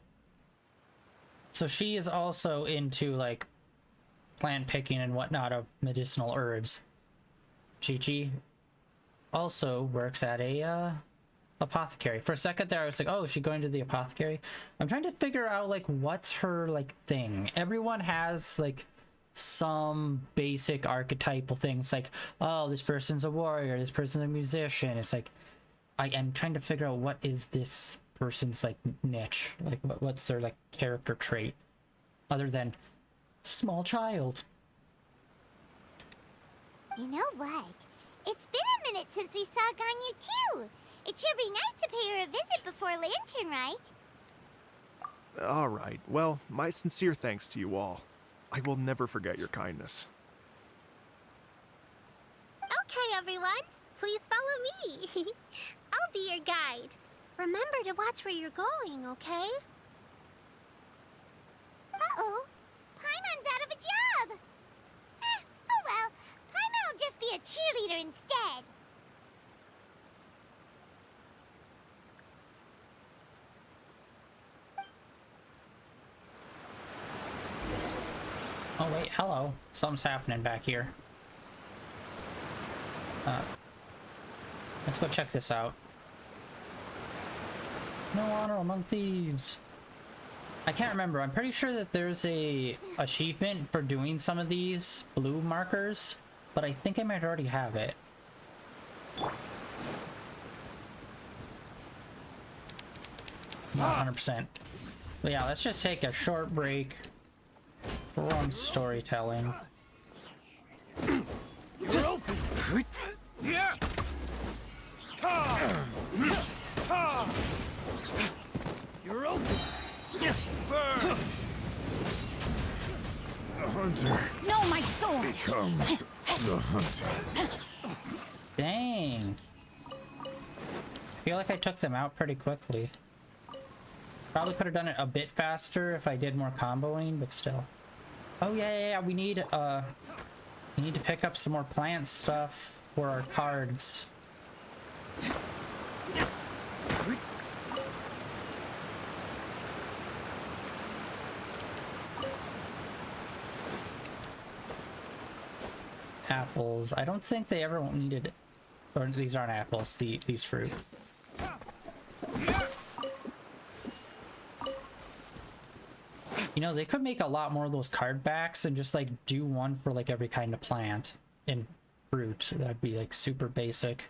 So she is also into like plant picking and whatnot of medicinal herbs. Chi-Chi also works at a apothecary. For a second there I was like, oh, is she going to the apothecary? I'm trying to figure out like what's her like thing. Everyone has like some basic archetypal things like, oh, this person's a warrior, this person's a musician. It's like I am trying to figure out what is this person's like niche, like what's their like character trait other than small child. You know what? It's been a minute since we saw Ganyu too. It should be nice to pay her a visit before Lantern, right? All right. Well, my sincere thanks to you all. I will never forget your kindness. Okay, everyone. Please follow me. I'll be your guide. Remember to watch where you're going, okay? Uh-oh. Paimon's out of a job! Oh well. Paimon will just be a cheerleader instead. Oh wait, hello. Something's happening back here. Let's go check this out. No honor among thieves. I can't remember. I'm pretty sure that there's a achievement for doing some of these blue markers, but I think I might already have it. Not 100%. But yeah, let's just take a short break from storytelling. You're open! Yeah! You're open! The hunter No, my sword! becomes the hunter. Dang. I feel like I took them out pretty quickly. Probably could have done it a bit faster if I did more comboing, but still. Oh yeah, we need to pick up some more plant stuff for our cards. Apples. I don't think they ever needed, or these aren't apples. These fruit. You know, they could make a lot more of those card backs and just like do one for like every kind of plant and fruit. That'd be like super basic.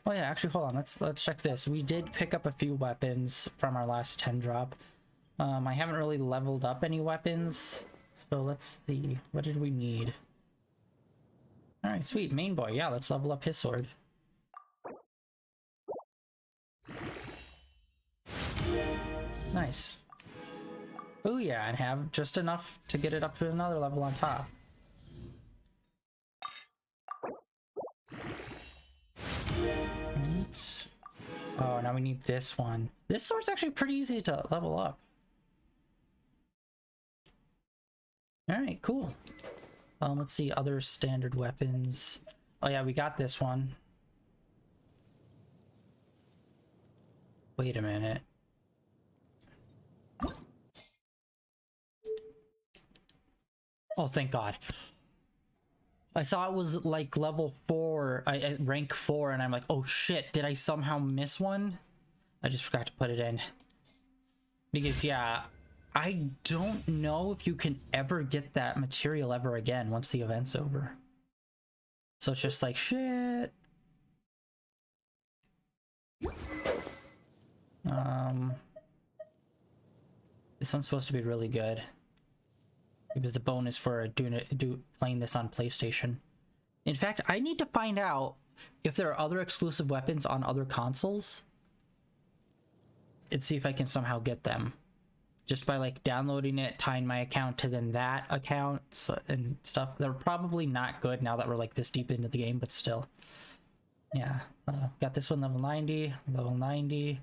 Oh yeah, actually, hold on. Let's check this. We did pick up a few weapons from our last 10 drop. I haven't really leveled up any weapons, so let's see. What did we need? All right, sweet. Main boy. Yeah, let's level up his sword. Nice. Oh yeah, and have just enough to get it up to another level on top. Right. Oh, now we need this one. This sword's actually pretty easy to level up. Alright, cool. Let's see, other standard weapons. Oh yeah, we got this one. Wait a minute. Oh, thank God. I saw it was like level 4, rank 4, and I'm like, oh shit, did I somehow miss one? I just forgot to put it in. Because, yeah, I don't know if you can ever get that material ever again once the event's over. So it's just like, shit. This one's supposed to be really good. It was the bonus for playing this on PlayStation. In fact, I need to find out if there are other exclusive weapons on other consoles and see if I can somehow get them. Just by like downloading it, tying my account to then that account and stuff. They're probably not good now that we're like this deep into the game, but still. Yeah, got this one level 90, level 90,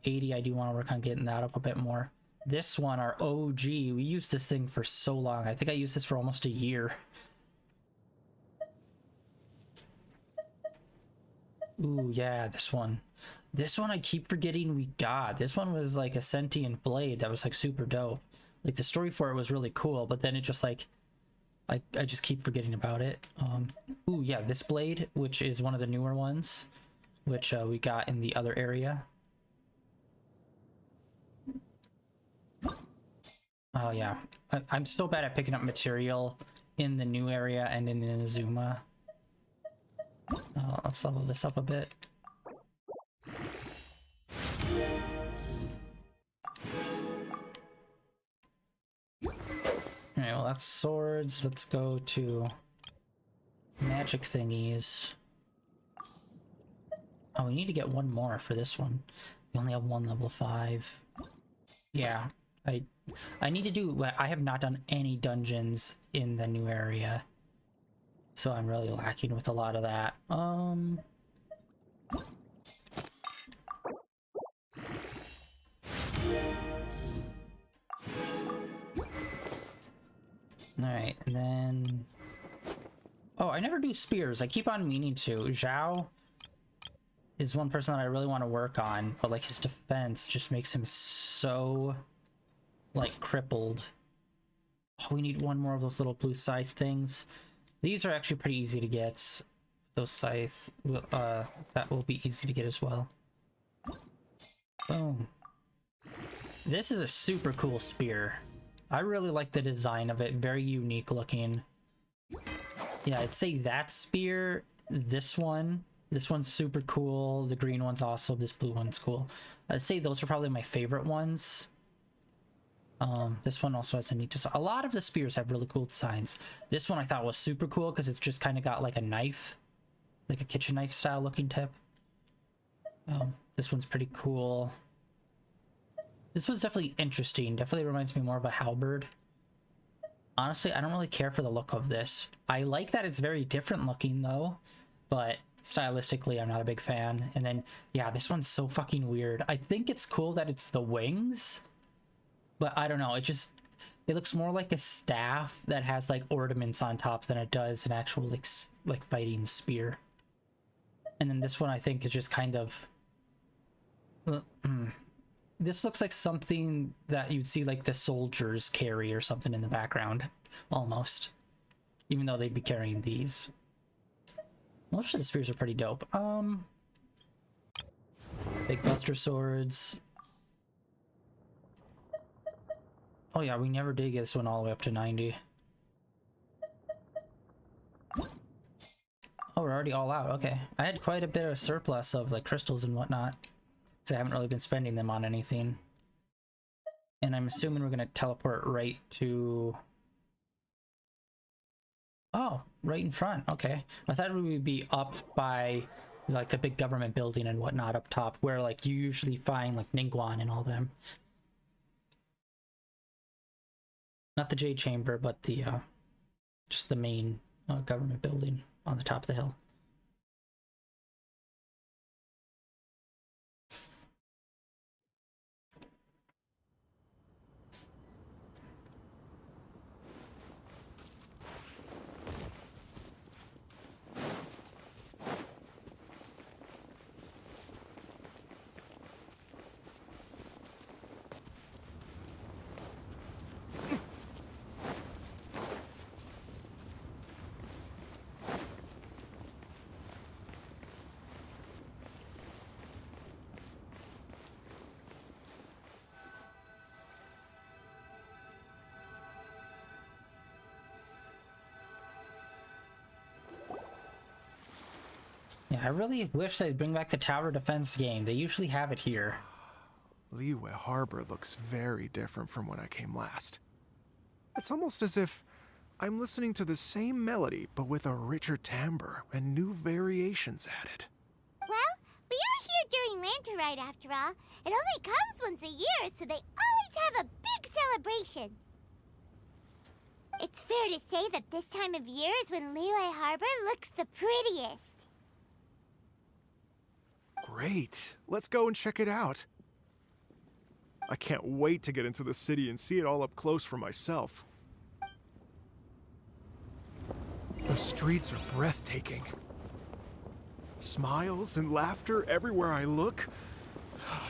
80. I do want to work on getting that up a bit more. This one, our OG, we used this thing for so long. I think I used this for almost a year. Ooh, yeah, this one. This one I keep forgetting we got. This one was like a sentient blade that was like super dope. Like the story for it was really cool, but then it just like, I just keep forgetting about it. Ooh, yeah, this blade, which is one of the newer ones, which we got in the other area. Oh yeah, I'm so bad at picking up material in the new area and in Inazuma. Let's level this up a bit. Alright, well that's swords. Let's go to magic thingies. Oh, we need to get one more for this one. We only have one level 5. Yeah, I need to do... I have not done any dungeons in the new area, so I'm really lacking with a lot of that. Alright, and then... Oh, I never do spears. I keep on meaning to. Zhao is one person that I really want to work on, but like his defense just makes him so... like crippled. Oh, we need one more of those little blue scythe things. These are actually pretty easy to get. Those scythe, that will be easy to get as well. Boom. This is a super cool spear. I really like the design of it. Very unique looking. Yeah, I'd say that spear, this one's super cool. The green one's also, this blue one's cool. I'd say those are probably my favorite ones. This one also has a neat design. A lot of the spears have really cool designs. This one I thought was super cool because it's just kind of got like a knife, like a kitchen knife style looking tip. This one's pretty cool. This one's definitely interesting. Definitely reminds me more of a halberd. Honestly, I don't really care for the look of this. I like that it's very different looking though, but stylistically I'm not a big fan. And then, yeah, this one's so fucking weird. I think it's cool that it's the wings, but I don't know, it looks more like a staff that has like ornaments on top than it does an actual like fighting spear. And then this one I think is just kind of... This looks like something that you'd see like the soldiers carry or something in the background, almost. Even though they'd be carrying these. Most of the spears are pretty dope. Big buster swords. Oh yeah, we never did get this one all the way up to 90. Oh, we're already all out. Okay. I had quite a bit of surplus of like crystals and whatnot, so I haven't really been spending them on anything. And I'm assuming we're gonna teleport right to... Oh, right in front. Okay. I thought we would be up by like the big government building and whatnot up top, where like you usually find like Ningguang and all them. Not the Jade Chamber, but the just the main government building on the top of the hill. Yeah, I really wish they'd bring back the tower defense game. They usually have it here. Liyue Harbor looks very different from when I came last. It's almost as if I'm listening to the same melody, but with a richer timbre and new variations added. Well, we are here during Lantern Rite after all. It only comes once a year, so they always have a big celebration. It's fair to say that this time of year is when Liyue Harbor looks the prettiest. Great. Let's go and check it out. I can't wait to get into the city and see it all up close for myself. The streets are breathtaking. Smiles and laughter everywhere I look.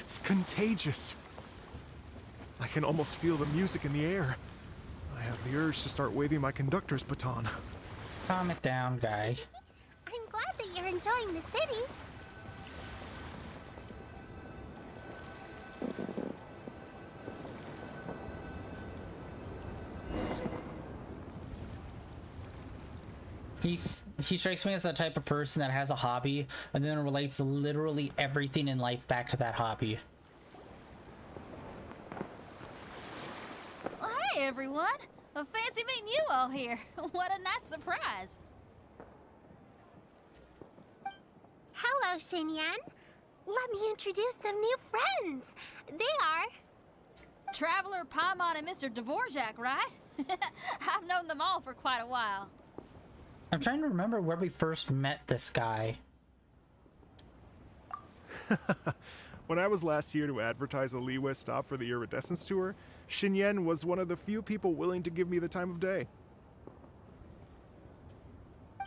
It's contagious. I can almost feel the music in the air. I have the urge to start waving my conductor's baton. Calm it down, guy. I'm glad that you're enjoying the city. He strikes me as the type of person that has a hobby and then relates literally everything in life back to that hobby. Well, hey, everyone. Fancy meeting you all here. What a nice surprise. Hello, Xinyan. Let me introduce some new friends. They are... Traveler, Paimon, and Mr. Dvorak, right? I've known them all for quite a while. I'm trying to remember where we first met this guy. When I was last here to advertise a Liyue stop for the Iridescence Tour, Xinyan was one of the few people willing to give me the time of day.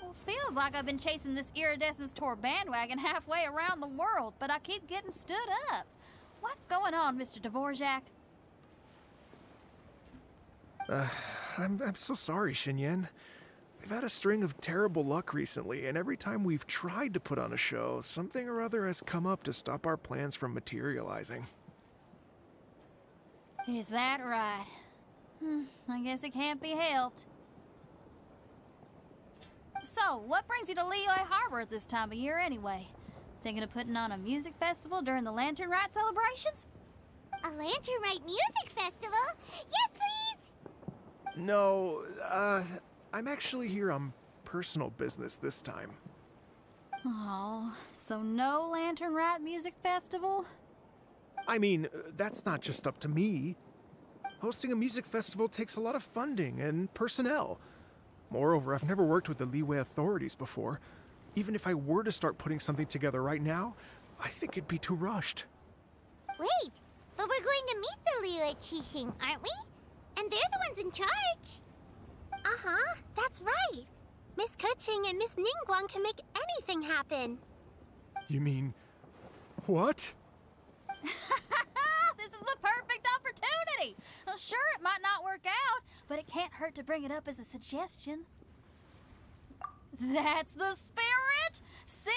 Well, feels like I've been chasing this Iridescence Tour bandwagon halfway around the world, but I keep getting stood up. What's going on, Mr. Dvorak? I'm so sorry, Xinyan. We've had a string of terrible luck recently, and every time we've tried to put on a show, something or other has come up to stop our plans from materializing. Is that right? I guess it can't be helped. So, what brings you to Liyue Harbor at this time of year anyway? Thinking of putting on a music festival during the Lantern Rite celebrations? A Lantern Rite music festival? Yes, please! No, I'm actually here on personal business this time. Oh, so no Lantern Rite music festival? I mean, that's not just up to me. Hosting a music festival takes a lot of funding and personnel. Moreover, I've never worked with the Liyue authorities before. Even if I were to start putting something together right now, I think it'd be too rushed. Wait, but we're going to meet the Liyue Qixing, aren't we? And they're the ones in charge. Uh-huh, that's right. Miss Keqing and Miss Ningguang can make anything happen. You mean... what? This is the perfect opportunity! Well, sure, it might not work out, but it can't hurt to bring it up as a suggestion. That's the spirit! See?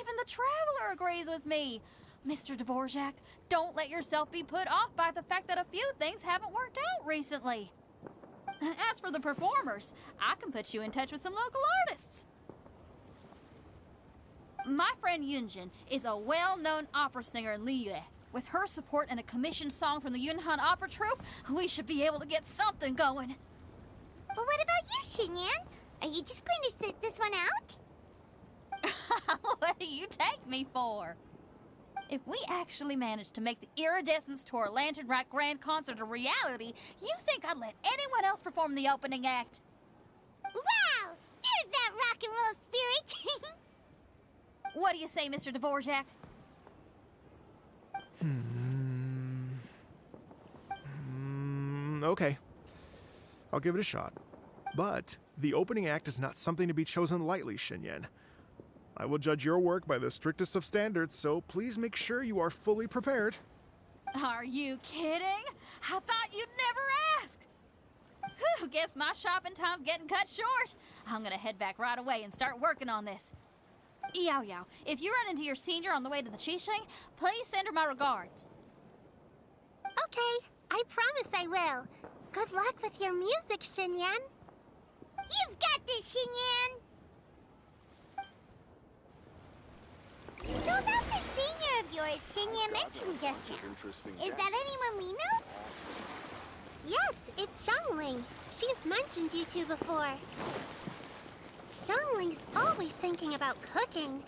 Even the Traveler agrees with me. Mr. Dvorak, don't let yourself be put off by the fact that a few things haven't worked out recently. As for the performers, I can put you in touch with some local artists. My friend Yunjin is a well-known opera singer in Liyue. With her support and a commissioned song from the Yunhan Opera Troupe, we should be able to get something going. But what about you, Xinyan? Are you just going to sit this one out? What do you take me for? If we actually manage to make the Iridescence Tour Lantern Rock Grand Concert a reality, you think I'd let anyone else perform the opening act? Wow! There's that rock and roll spirit! What do you say, Mr. Dvorak? Okay. I'll give it a shot. But the opening act is not something to be chosen lightly, Xinyan. I will judge your work by the strictest of standards, so please make sure you are fully prepared. Are you kidding? I thought you'd never ask. Whew, guess my shopping time's getting cut short. I'm gonna head back right away and start working on this. Yao Yao, if you run into your senior on the way to the Qixing, please send her my regards. Okay, I promise I will. Good luck with your music, Xinyan. You've got this, Xinyan! So about the senior of yours Xinyan mentioned just now. Is that anyone we know? Yes, it's Xiangling. She's mentioned you two before. Xiangling's always thinking about cooking.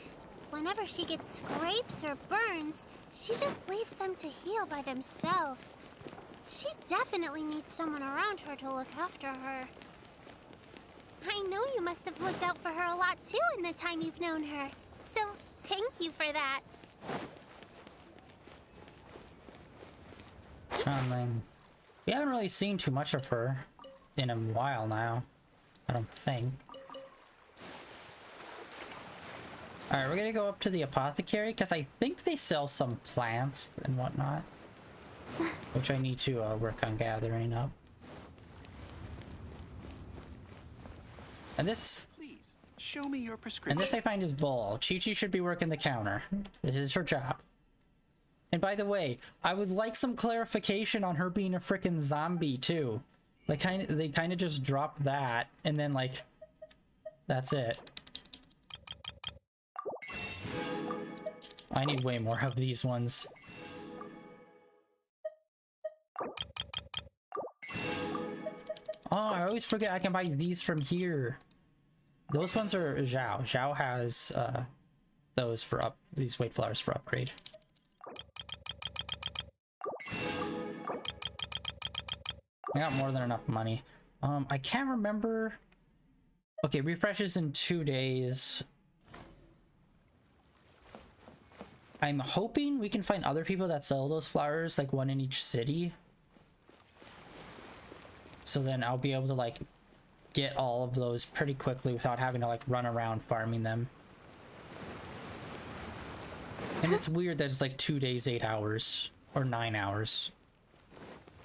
Whenever she gets scrapes or burns, she just leaves them to heal by themselves. She definitely needs someone around her to look after her. I know you must have looked out for her a lot too in the time you've known her. So, thank you for that. Chanling. We haven't really seen too much of her in a while now. I don't think. Alright, we're gonna go up to the apothecary because I think they sell some plants and whatnot. Which I need to work on gathering up. And this... Please, show me your And prescription. this I find is bull. Chi-Chi should be working the counter. This is her job. And by the way, I would like some clarification on her being a frickin' zombie too. Like, they kind of just dropped that, and then like, that's it. I need way more of these ones. Oh, I always forget I can buy these from here. Those ones are Zhao. Zhao has those for these white flowers for upgrade. I got more than enough money. I can't remember. Okay, refreshes in 2 days. I'm hoping we can find other people that sell those flowers, like one in each city. So then I'll be able to like get all of those pretty quickly without having to like run around farming them. And it's weird that it's like 2 days, 8 hours, or 9 hours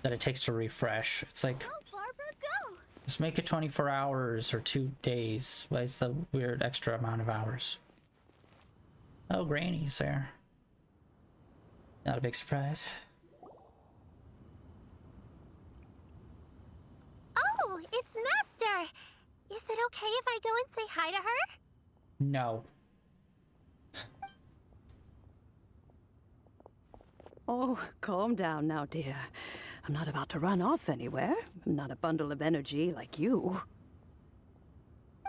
that it takes to refresh. It's like, Go, Barbara, go! just make it 24 hours or 2 days. Why is the weird extra amount of hours? Oh, Granny's there. Not a big surprise. Oh, it's Master! Is it okay if I go and say hi to her? No. Oh, calm down now, dear. I'm not about to run off anywhere. I'm not a bundle of energy like you.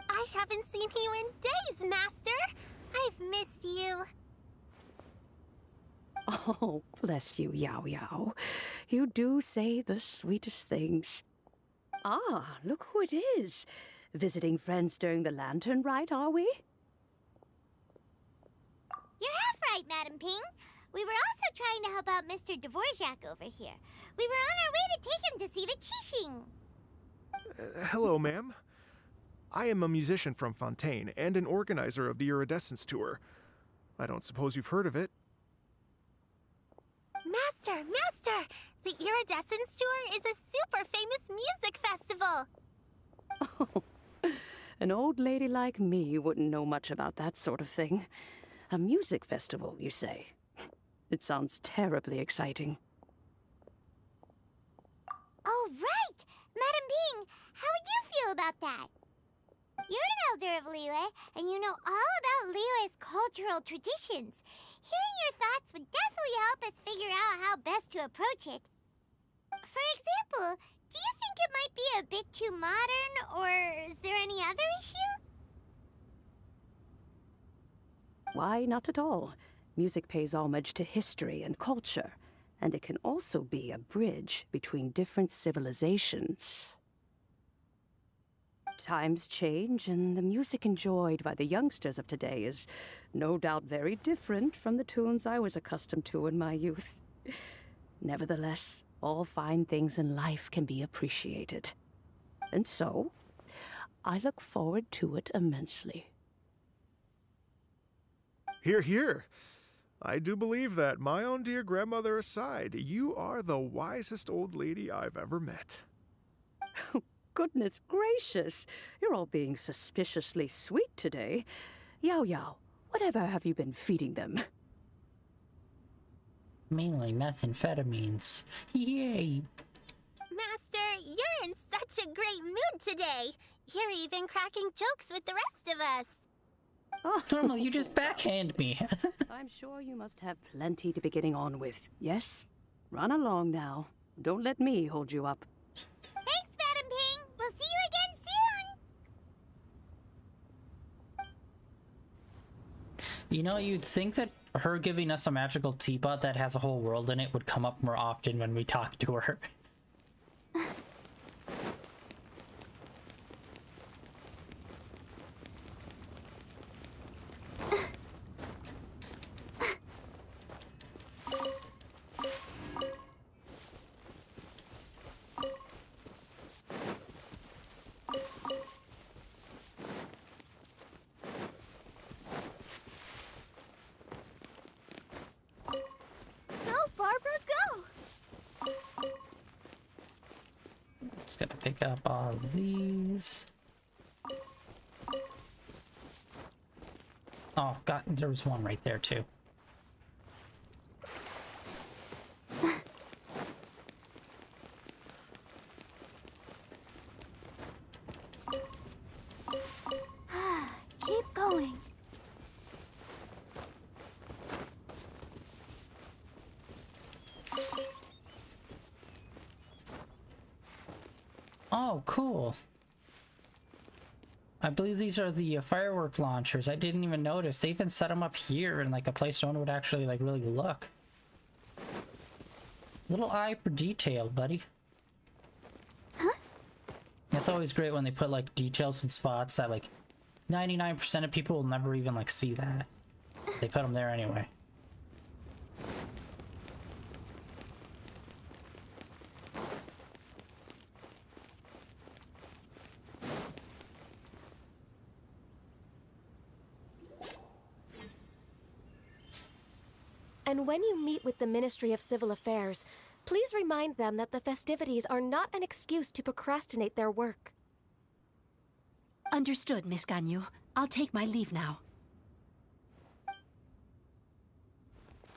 I haven't seen you in days, Master! I've missed you. Oh, bless you, Yao Yao. You do say the sweetest things. Ah, look who it is. Visiting friends during the lantern ride, are we? You're half right, Madam Ping. We were also trying to help out Mr. Dvorak over here. We were on our way to take him to see the Qixing. Hello, ma'am. I am a musician from Fontaine and an organizer of the Iridescence Tour. I don't suppose you've heard of it. Master! The Iridescence Tour is a super famous music festival. Oh, an old lady like me wouldn't know much about that sort of thing. A music festival, you say? It sounds terribly exciting. Oh, right! Madam Ping, how would you feel about that? You're an elder of Liyue, and you know all about Liyue's cultural traditions. Hearing your thoughts would definitely help us figure out how best to approach it. For example, do you think it might be a bit too modern, or is there any other issue? Why, not at all. Music pays homage to history and culture, and it can also be a bridge between different civilizations. Times change, and the music enjoyed by the youngsters of today is no doubt very different from the tunes I was accustomed to in my youth. Nevertheless, all fine things in life can be appreciated. And so, I look forward to it immensely. Hear, hear. I do believe that, my own dear grandmother aside, you are the wisest old lady I've ever met. Goodness gracious, you're all being suspiciously sweet today. Yao Yao, whatever have you been feeding them? Mainly methamphetamines. Yay! Master, you're in such a great mood today. You're even cracking jokes with the rest of us. Oh, Normally, you just backhand me. I'm sure you must have plenty to be getting on with. Yes? Run along now. Don't let me hold you up. Thanks, Madam Ping. We'll see you again soon. You know, you'd think that her giving us a magical teapot that has a whole world in it would come up more often when we talk to her. Go, Barbara, go! Just gonna pick up all these. Oh, God, there was one right there, too. Keep going. Oh, cool. I believe these are the firework launchers. I didn't even notice. They even set them up here in like a place no one would actually like really look. Little eye for detail, buddy. Huh? It's always great when they put like details in spots that like 99% of people will never even like see that. They put them there anyway. And when you meet with the Ministry of Civil Affairs, please remind them that the festivities are not an excuse to procrastinate their work. Understood, Miss Ganyu. I'll take my leave now.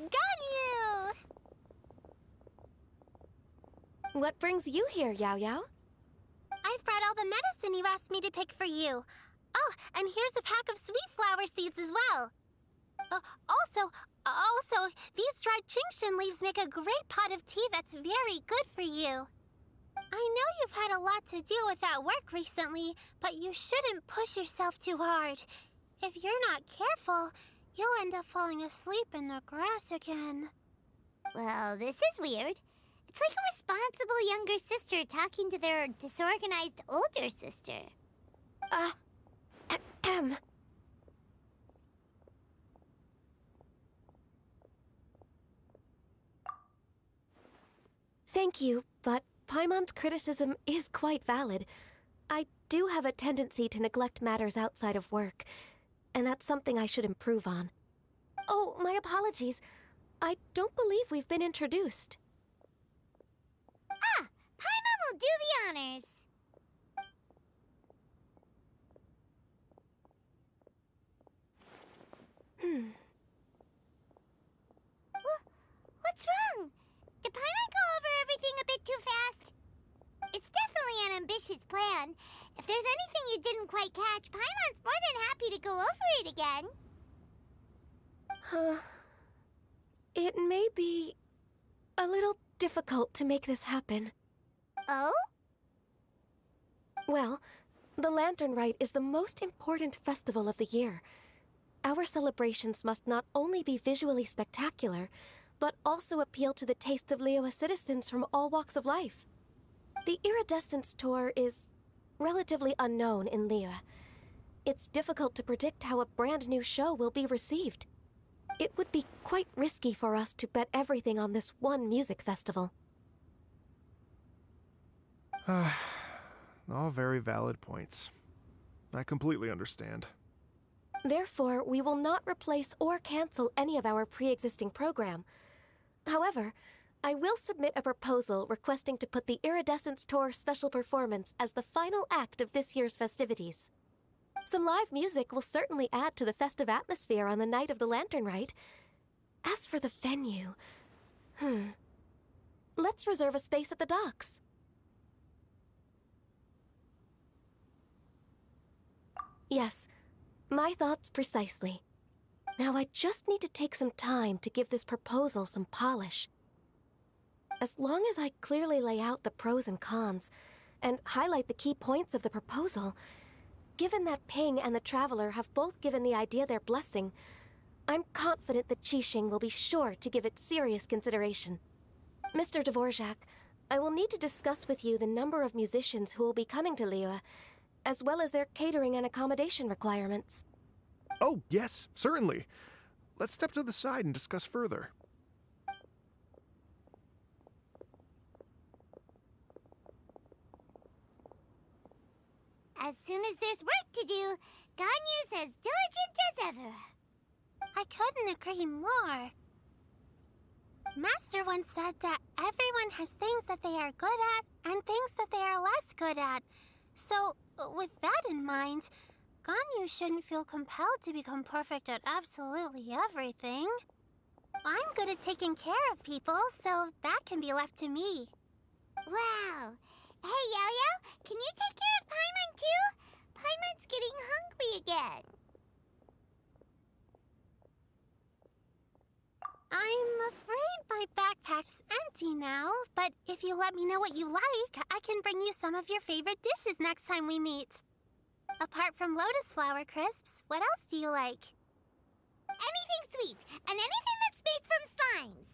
Ganyu! What brings you here, Yao Yao? I've brought all the medicine you asked me to pick for you. Oh, and here's a pack of sweet flower seeds as well. Also, these dried Qingshan leaves make a great pot of tea that's very good for you. I know you've had a lot to deal with at work recently, but you shouldn't push yourself too hard. If you're not careful, you'll end up falling asleep in the grass again. Well, this is weird. It's like a responsible younger sister talking to their disorganized older sister. Thank you, but Paimon's criticism is quite valid. I do have a tendency to neglect matters outside of work, and that's something I should improve on. Oh, my apologies. I don't believe we've been introduced. Ah, Paimon will do the honors. What's wrong? Did Paimon go over everything a bit too fast? It's definitely an ambitious plan. If there's anything you didn't quite catch, Paimon's more than happy to go over it again. It may be a little difficult to make this happen. Oh? Well, the Lantern Rite is the most important festival of the year. Our celebrations must not only be visually spectacular, but also appeal to the tastes of Liyue citizens from all walks of life. The Iridescence Tour is relatively unknown in Liyue. It's difficult to predict how a brand new show will be received. It would be quite risky for us to bet everything on this one music festival. All very valid points. I completely understand. Therefore, we will not replace or cancel any of our pre-existing program. However, I will submit a proposal requesting to put the Iridescence Tour special performance as the final act of this year's festivities. Some live music will certainly add to the festive atmosphere on the night of the Lantern Rite. As for the venue, let's reserve a space at the docks. Yes, my thoughts precisely. Now I just need to take some time to give this proposal some polish. As long as I clearly lay out the pros and cons, and highlight the key points of the proposal, given that Ping and the Traveler have both given the idea their blessing, I'm confident that Qixing will be sure to give it serious consideration. Mr. Dvorak, I will need to discuss with you the number of musicians who will be coming to Liyue, as well as their catering and accommodation requirements. Oh, yes, certainly. Let's step to the side and discuss further. As soon as there's work to do, Ganyu's as diligent as ever. I couldn't agree more. Master once said that everyone has things that they are good at and things that they are less good at. So, with that in mind, Ganyu shouldn't feel compelled to become perfect at absolutely everything. I'm good at taking care of people, so that can be left to me. Wow. Hey, Yo-Yo, can you take care of Paimon too? Paimon's getting hungry again. I'm afraid my backpack's empty now, but if you let me know what you like, I can bring you some of your favorite dishes next time we meet. Apart from lotus flower crisps, what else do you like? Anything sweet, and anything that's made from slimes.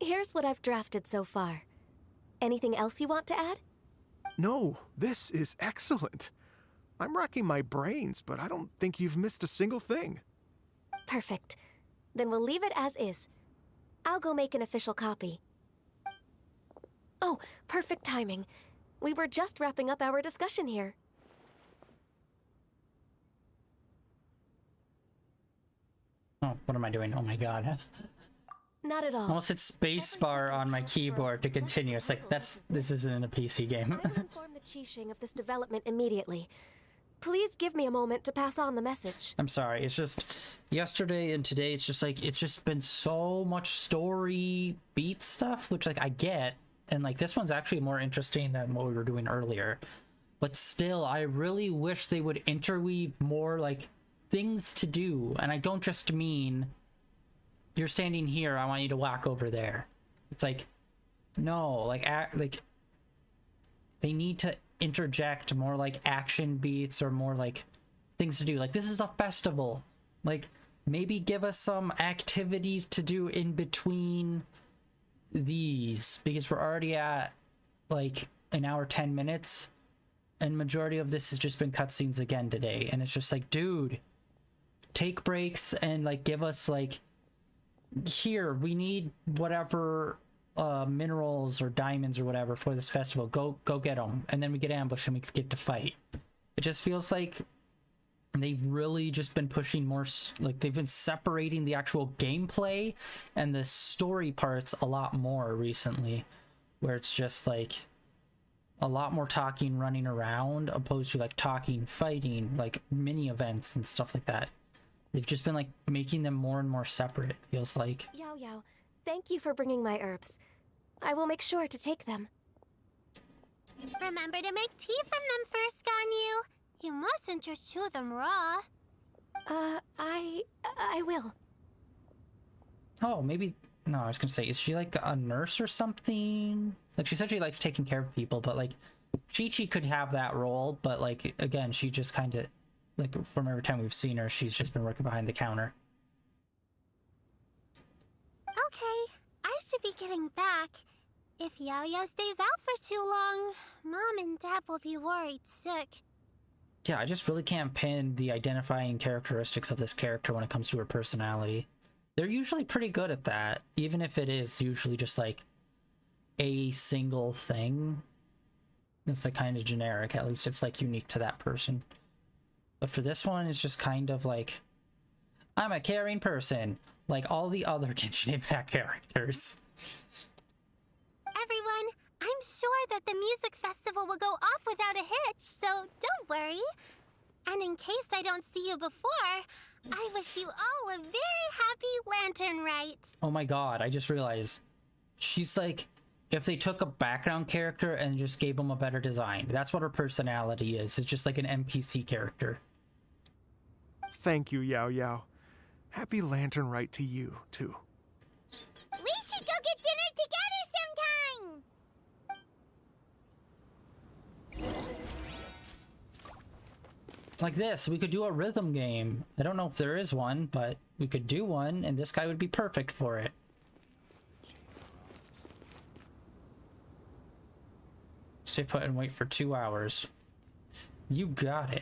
Here's what I've drafted so far. Anything else you want to add? No, this is excellent. I'm racking my brains, but I don't think you've missed a single thing. Perfect. Then we'll leave it as is. I'll go make an official copy. Oh, perfect timing. We were just wrapping up our discussion here. Oh, what am I doing? Oh my god. Not at all. Almost hit spacebar on my keyboard to continue. It's like, this isn't a PC game. I will inform the Qixing of this development immediately. Please give me a moment to pass on the message. I'm sorry, it's just yesterday and today it's just like, it's just been so much story beat stuff, which like I get, and like this one's actually more interesting than what we were doing earlier. But still, I really wish they would interweave more like things to do, and I don't just mean you're standing here, I want you to walk over there. It's like, no, like they need to interject more like action beats or more like things to do. Like, this is a festival. Like, maybe give us some activities to do in between these, because we're already at like an hour 10 minutes and majority of this has just been cutscenes again today, and it's just like, dude, take breaks and like give us like, here, we need whatever minerals or diamonds or whatever for this festival. Go get them, and then we get ambushed and we get to fight. It just feels like they've really just been pushing more, like they've been separating the actual gameplay and the story parts a lot more recently, where it's just like a lot more talking, running around, opposed to like talking, fighting, like mini events and stuff like that. They've just been like making them more and more separate, it feels like. Yao Yao, Thank you for bringing my herbs. I will make sure to take them. Remember to make tea from them first, Ganyu. You mustn't just chew them raw. I will. Oh, maybe... No, I was gonna say, is she like a nurse or something? Like, she said she likes taking care of people, but like, Chi-Chi could have that role, but like, again, she just kind of... Like, from every time we've seen her, she's just been working behind the counter. Okay, I should be getting back. If Yao-Yao stays out for too long, Mom and Dad will be worried sick. Yeah, I just really can't pin the identifying characteristics of this character when it comes to her personality. They're usually pretty good at that, even if it is usually just like a single thing. It's like kind of generic, at least it's like unique to that person. But for this one, it's just kind of like, I'm a caring person, like all the other Genshin Impact characters. Everyone, I'm sure that the music festival will go off without a hitch, so don't worry. And in case I don't see you before, I wish you all a very happy lantern rite. Oh my god, I just realized, she's like, if they took a background character and just gave them a better design. That's what her personality is. It's just like an NPC character. Thank you, Yao Yao. Happy Lantern Rite to you, too. We should go get dinner together sometime! Like this, we could do a rhythm game. I don't know if there is one, but we could do one, and this guy would be perfect for it. Stay put and wait for 2 hours. You got it.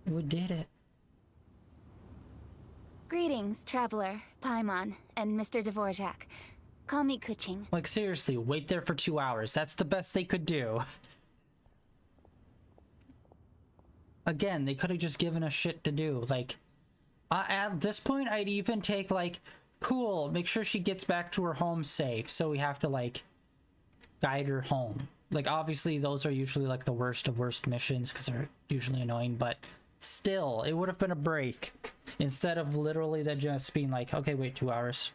We did it. Greetings, traveler, Paimon, and Mr. Dvorak. Call me Kuching. Like, seriously, wait there for 2 hours. That's the best they could do. Again, they could have just given us shit to do. Like, at this point, I'd even take, like, cool, make sure she gets back to her home safe, so we have to, like, guide her home. Like, obviously, those are usually, like, the worst of worst missions, because they're usually annoying, but still, it would have been a break. Instead of literally that just being like, okay, wait 2 hours.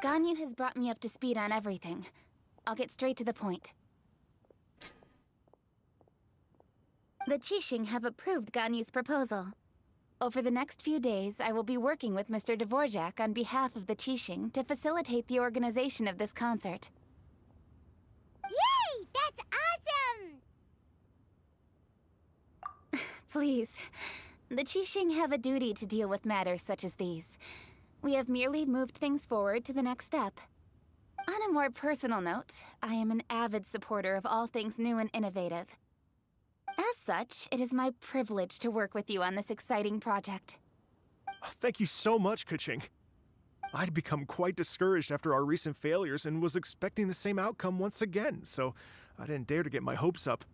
Ganyu has brought me up to speed on everything. I'll get straight to the point. The Qixing have approved Ganyu's proposal. Over the next few days, I will be working with Mr. Dvorak on behalf of the Qixing to facilitate the organization of this concert. Yay! That's awesome! Please, the Qixing have a duty to deal with matters such as these. We have merely moved things forward to the next step. On a more personal note, I am an avid supporter of all things new and innovative. As such, it is my privilege to work with you on this exciting project. Thank you so much, Kuching. I'd become quite discouraged after our recent failures and was expecting the same outcome once again, so I didn't dare to get my hopes up.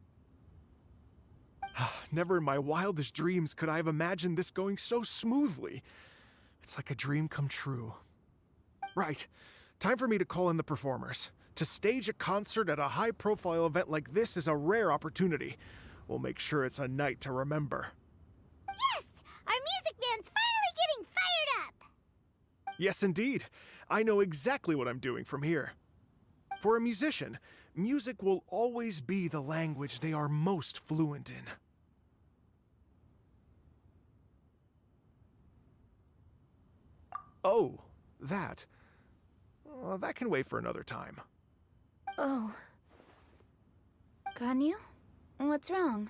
Never in my wildest dreams could I have imagined this going so smoothly. It's like a dream come true. Right. Time for me to call in the performers. To stage a concert at a high-profile event like this is a rare opportunity. We'll make sure it's a night to remember. Yes! Our music band's finally getting fired up! Yes, indeed. I know exactly what I'm doing from here. For a musician, music will always be the language they are most fluent in. Oh, that. That can wait for another time. Oh. Ganyu? What's wrong?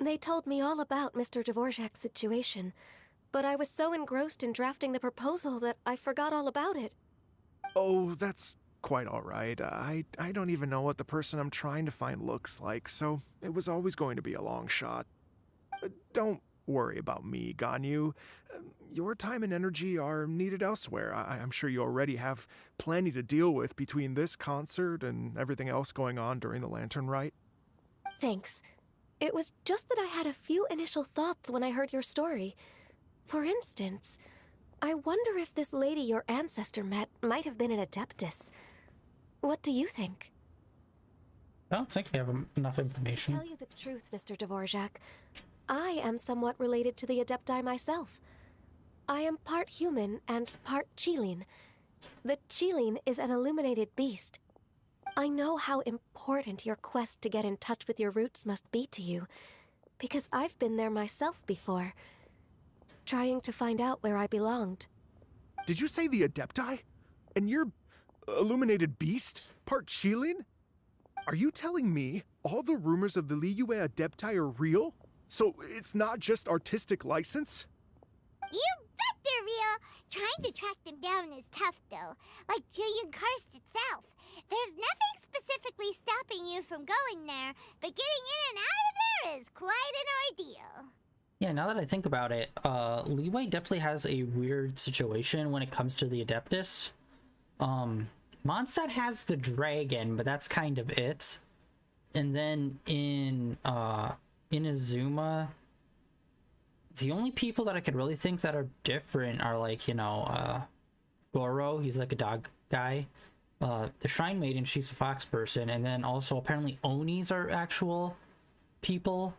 They told me all about Mr. Dvorak's situation, but I was so engrossed in drafting the proposal that I forgot all about it. Oh, that's quite all right. I don't even know what the person I'm trying to find looks like, so it was always going to be a long shot. Don't worry about me, Ganyu. Your time and energy are needed elsewhere. I'm sure you already have plenty to deal with between this concert and everything else going on during the Lantern Rite. Thanks. It was just that I had a few initial thoughts when I heard your story. For instance, I wonder if this lady your ancestor met might have been an Adeptus. What do you think? I don't think we have enough To information. tell you the truth, Mr. Dvorak, I am somewhat related to the Adepti myself. I am part human and part Qilin. The Qilin is an illuminated beast. I know how important your quest to get in touch with your roots must be to you, because I've been there myself before, trying to find out where I belonged. Did you say the Adepti? And you're illuminated beast? Part Qilin? Are you telling me all the rumors of the Liyue Adepti are real? So it's not just artistic license? You bet they're real! Trying to track them down is tough, though. Like Julian Karst itself. There's nothing specifically stopping you from going there, but getting in and out of there is quite an ordeal. Yeah, now that I think about it, Leeway definitely has a weird situation when it comes to the Adeptus. Mondstadt has the dragon, but that's kind of it. And then in Inazuma, the only people that I could really think that are different are like, you know, Goro, he's like a dog guy. The Shrine Maiden, she's a fox person. And then also apparently Onis are actual people,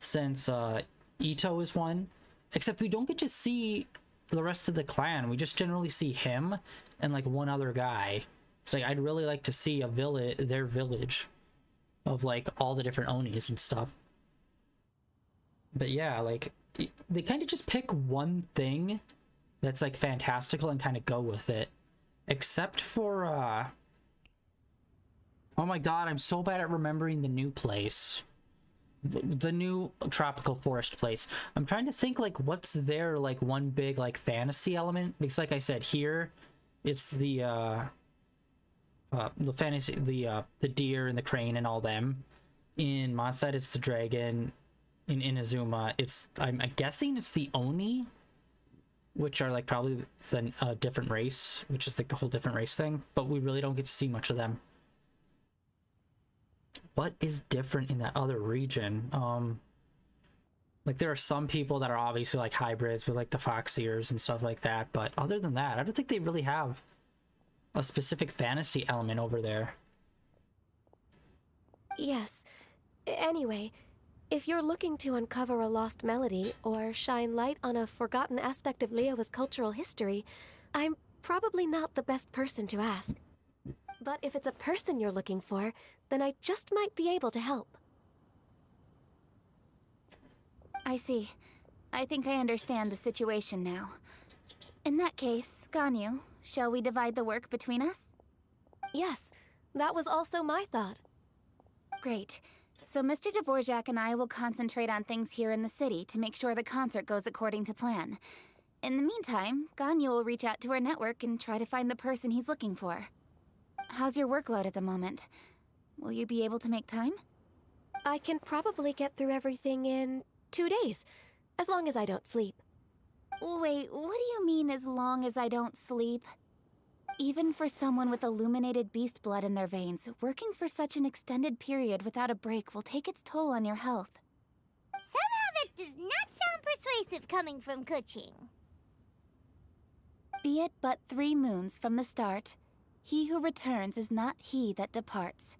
since Ito is one. Except we don't get to see the rest of the clan. We just generally see him and like one other guy. It's like, I'd really like to see their village of like all the different Onis and stuff. But yeah, like they kind of just pick one thing that's like fantastical and kind of go with it. Except for oh my god, I'm so bad at remembering the new place. The new tropical forest place. I'm trying to think like what's their like one big like fantasy element, because like I said, here it's the fantasy, the deer and the crane and all them. In Mondstadt it's the dragon. In Inazuma I'm guessing it's the Oni, which are like probably the different race, which is like the whole different race thing, but we really don't get to see much of them. What is different in that other region? Like there are some people that are obviously like hybrids with like the fox ears and stuff like that, but other than that, I don't think they really have a specific fantasy element over there. Yes. Anyway, if you're looking to uncover a lost melody or shine light on a forgotten aspect of Liyue's cultural history, I'm probably not the best person to ask. But if it's a person you're looking for, then I just might be able to help. I see. I think I understand the situation now. In that case, Ganyu, shall we divide the work between us? Yes, that was also my thought. Great. So Mr. Dvorak and I will concentrate on things here in the city to make sure the concert goes according to plan. In the meantime, Ganyu will reach out to our network and try to find the person he's looking for. How's your workload at the moment? Will you be able to make time? I can probably get through everything in 2 days, as long as I don't sleep. Wait, what do you mean as long as I don't sleep? Even for someone with illuminated beast blood in their veins, working for such an extended period without a break will take its toll on your health. Somehow that does not sound persuasive coming from Kuching. Be it but 3 moons from the start, he who returns is not he that departs.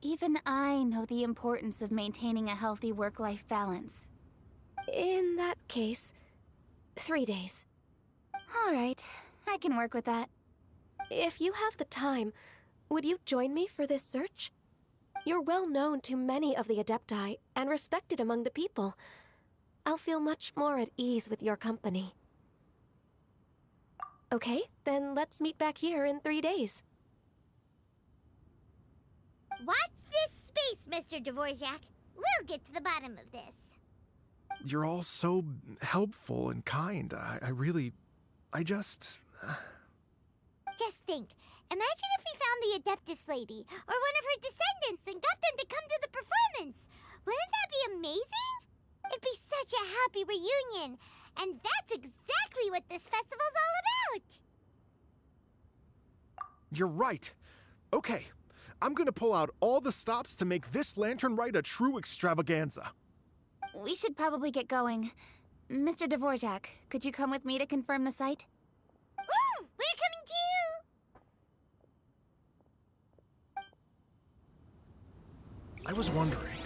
Even I know the importance of maintaining a healthy work-life balance. In that case, 3 days. All right, I can work with that. If you have the time, would you join me for this search? You're well known to many of the Adepti and respected among the people. I'll feel much more at ease with your company. Okay, then let's meet back here in 3 days. Watch this space, Mr. Dvorak. We'll get to the bottom of this. You're all so helpful and kind. Just think. Imagine if we found the Adeptus lady, or one of her descendants, and got them to come to the performance. Wouldn't that be amazing? It'd be such a happy reunion. And that's exactly what this festival's all about. You're right. Okay, I'm gonna pull out all the stops to make this lantern ride a true extravaganza. We should probably get going. Mr. Dvorak, could you come with me to confirm the site? Ooh, we're coming too! I was wondering,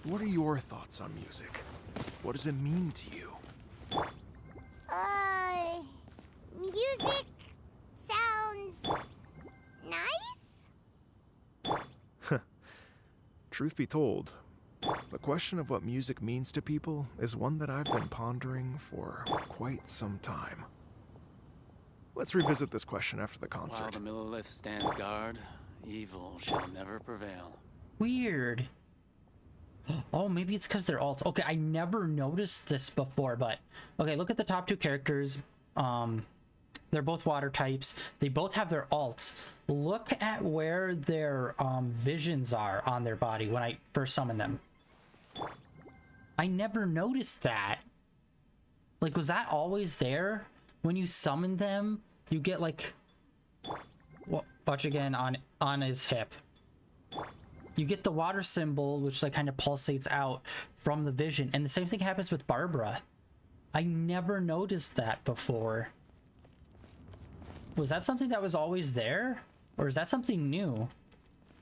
what are your thoughts on music? What does it mean to you? Music sounds nice? Truth be told, the question of what music means to people is one that I've been pondering for quite some time. Let's revisit this question after the concert. While the Millelith stands guard, evil shall never prevail. Weird. Oh, maybe it's because they're alts. Okay, I never noticed this before, but... Okay, look at the top two characters. They're both water types. They both have their alts. Look at where their visions are on their body when I first summon them. I never noticed that. Like, was that always there? When you summon them, you get like... Watch again on his hip. You get the water symbol, which like kind of pulsates out from the vision. And the same thing happens with Barbara. I never noticed that before. Was that something that was always there? Or is that something new?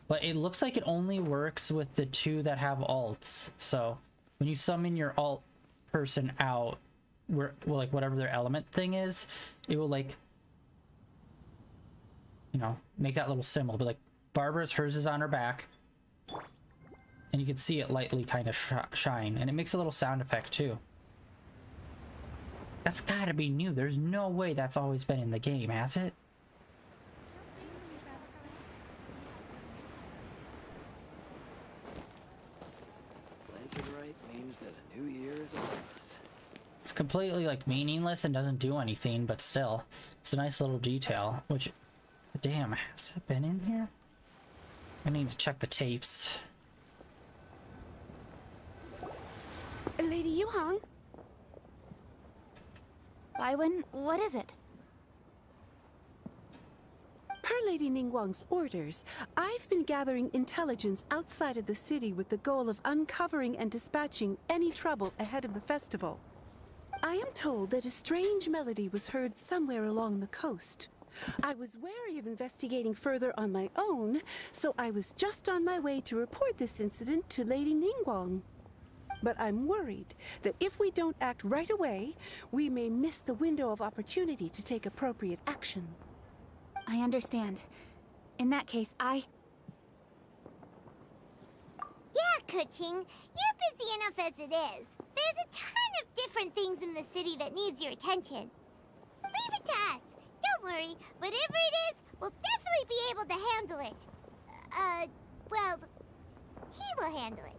But it looks like it only works with the two that have alts. So when you summon your alt person out, where, well, like whatever their element thing is, it will like, you know, make that little symbol. But like Barbara's, hers is on her back. And you can see it lightly kind of shine. And it makes a little sound effect too. That's gotta be new. There's no way that's always been in the game, has it? Right means that a new year is upon us. It's completely like meaningless and doesn't do anything, but still, it's a nice little detail. Which, damn, has it been in here? I need to check the tapes. Lady Yuhang? Baiwen, what is it? Per Lady Ningguang's orders, I've been gathering intelligence outside of the city with the goal of uncovering and dispatching any trouble ahead of the festival. I am told that a strange melody was heard somewhere along the coast. I was wary of investigating further on my own, so I was just on my way to report this incident to Lady Ningguang. But I'm worried that if we don't act right away, we may miss the window of opportunity to take appropriate action. I understand. In that case, Yeah, Keqing, you're busy enough as it is. There's a ton of different things in the city that needs your attention. Leave it to us. Don't worry. Whatever it is, we'll definitely be able to handle it. Well, he will handle it.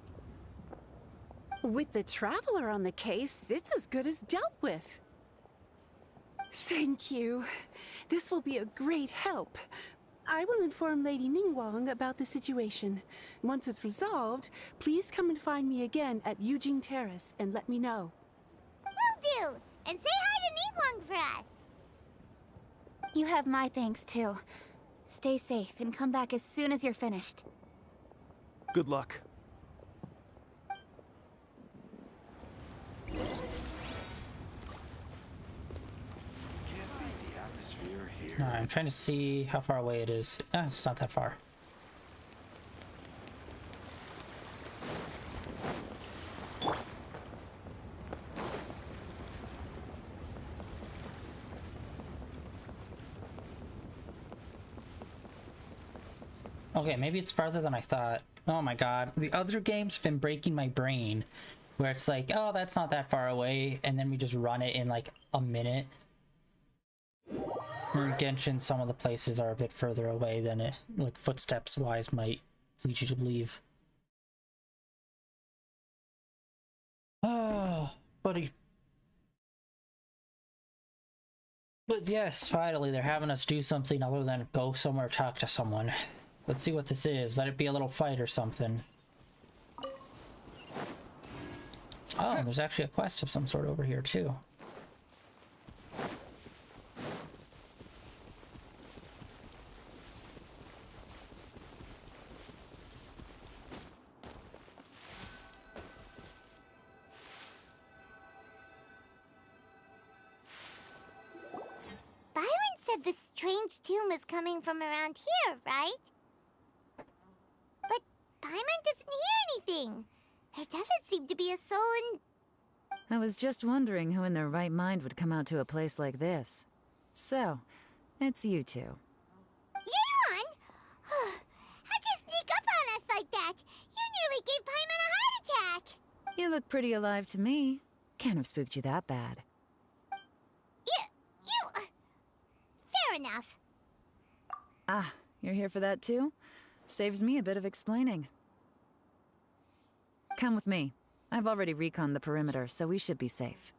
With the Traveler on the case, it's as good as dealt with. Thank you. This will be a great help. I will inform Lady Ningguang about the situation. Once it's resolved, please come and find me again at Yujing Terrace and let me know. Will do! And say hi to Ningguang for us! you have my thanks too. Stay safe and come back as soon as you're finished. Good luck. No, I'm trying to see how far away it is. It's not that far. Okay, maybe it's farther than I thought. Oh my god. The other game's been breaking my brain. Where it's like, oh, that's not that far away. And then we just run it in like a minute. In Genshin, some of the places are a bit further away than it, like footsteps-wise, might lead you to believe. Oh, buddy. But yes, finally, they're having us do something other than go somewhere, talk to someone. Let's see what this is. Let it be a little fight or something. Oh, there's actually a quest of some sort over here, too. strange tune was coming from around here, right? But Paimon doesn't hear anything. There doesn't seem to be a soul in... I was just wondering who in their right mind would come out to a place like this. So, it's you two. Yeon! How'd you sneak up on us like that? You nearly gave Paimon a heart attack! You look pretty alive to me. Can't have spooked you that bad. Fair enough. Ah, you're here for that too? Saves me a bit of explaining. Come with me. I've already reconned the perimeter, so we should be safe.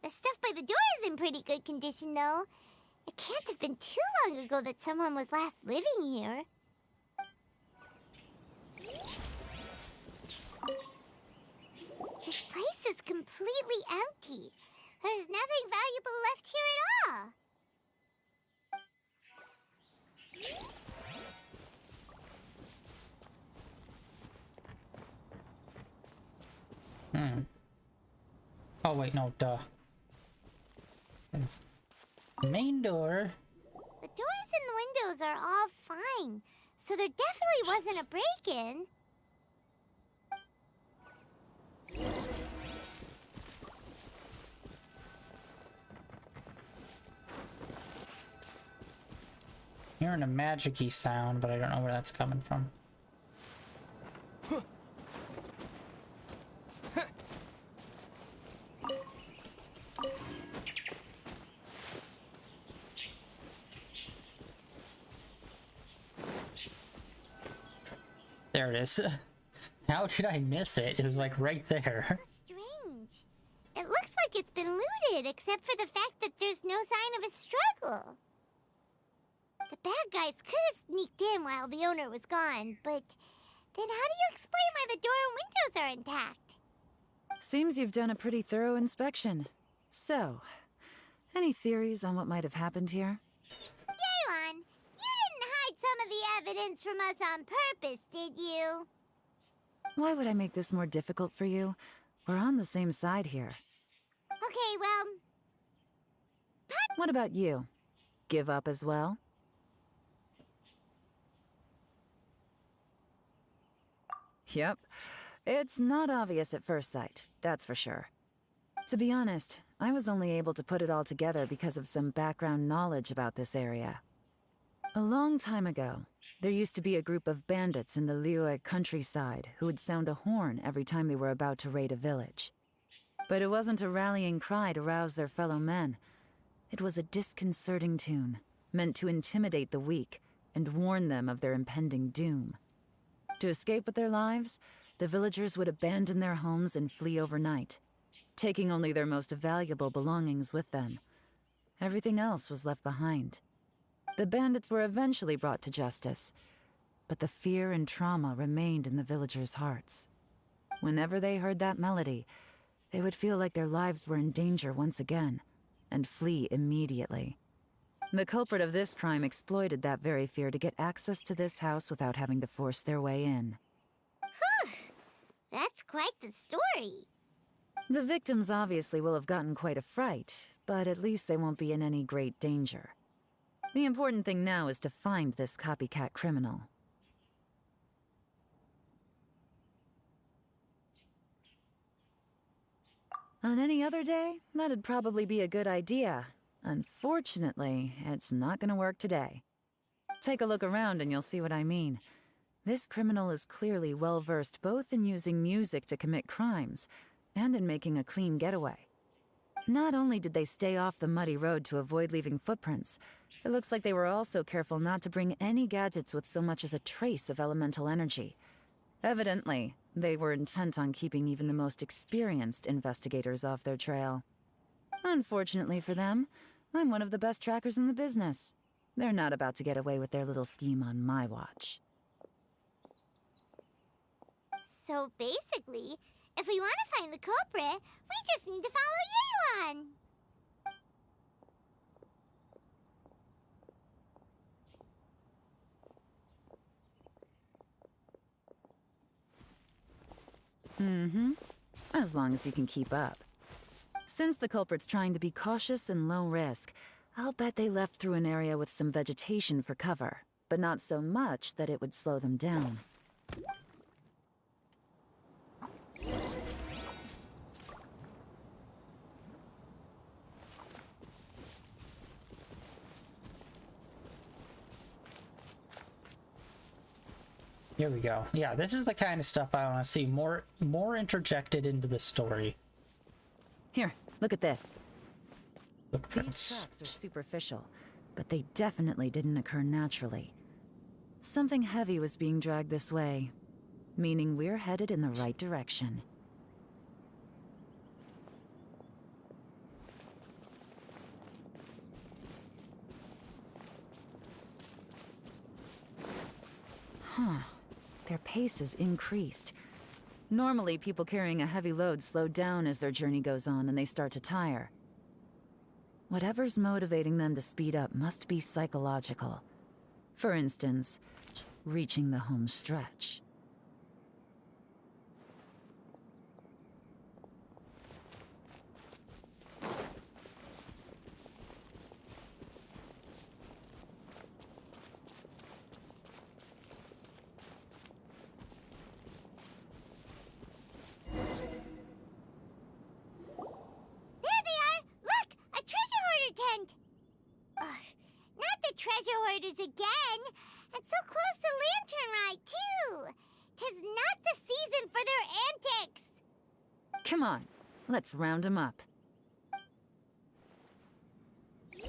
The stuff by the door is in pretty good condition, though. It can't have been too long ago that someone was last living here. This place is completely empty. There's nothing valuable left here at all. Oh, wait, no, duh. Main door. The doors and the windows are all fine, so there definitely wasn't a break-in. Hearing a magic-y sound, but I don't know where that's coming from. There it is. How did I miss it? It was like right there. Strange. It looks like it's been looted, except for the fact that there's no sign of a struggle. The bad guys could have sneaked in while the owner was gone, but then how do you explain why the door and windows are intact? Seems you've done a pretty thorough inspection. So, any theories on what might have happened here? Yeon, you didn't hide some of the evidence from us on purpose, did you? Why would I make this more difficult for you? We're on the same side here. Okay, well... What about you? Give up as well? Yep. It's not obvious at first sight, that's for sure. To be honest, I was only able to put it all together because of some background knowledge about this area. A long time ago, there used to be a group of bandits in the Liyue countryside who would sound a horn every time they were about to raid a village. But it wasn't a rallying cry to rouse their fellow men. It was a disconcerting tune, meant to intimidate the weak and warn them of their impending doom. To escape with their lives, the villagers would abandon their homes and flee overnight, taking only their most valuable belongings with them. Everything else was left behind. The bandits were eventually brought to justice, but the fear and trauma remained in the villagers' hearts. Whenever they heard that melody, they would feel like their lives were in danger once again, and flee immediately. The culprit of this crime exploited that very fear to get access to this house without having to force their way in. Whew! That's quite the story. The victims obviously will have gotten quite a fright, but at least they won't be in any great danger. The important thing now is to find this copycat criminal. On any other day, that'd probably be a good idea. Unfortunately, it's not gonna work today. Take a look around and you'll see what I mean. This criminal is clearly well-versed both in using music to commit crimes and in making a clean getaway. Not only did they stay off the muddy road to avoid leaving footprints, it looks like they were also careful not to bring any gadgets with so much as a trace of elemental energy. Evidently, they were intent on keeping even the most experienced investigators off their trail. Unfortunately for them, I'm one of the best trackers in the business. They're not about to get away with their little scheme on my watch. So basically, if we want to find the culprit, we just need to follow Yeon. Mm-hmm. As long as you can keep up. Since the culprit's trying to be cautious and low risk, I'll bet they left through an area with some vegetation for cover, but not so much that it would slow them down. Here we go. Yeah, this is the kind of stuff I want to see more interjected into the story. Here, look at this. Footprints. These tracks are superficial, but they definitely didn't occur naturally. Something heavy was being dragged this way, meaning we're headed in the right direction. Huh. Their pace is increased. Normally, people carrying a heavy load slow down as their journey goes on and they start to tire. Whatever's motivating them to speed up must be psychological. For instance, reaching the home stretch. Again, and so close to Lantern Ride, too. 'Tis not the season for their antics. Come on, let's round them up. I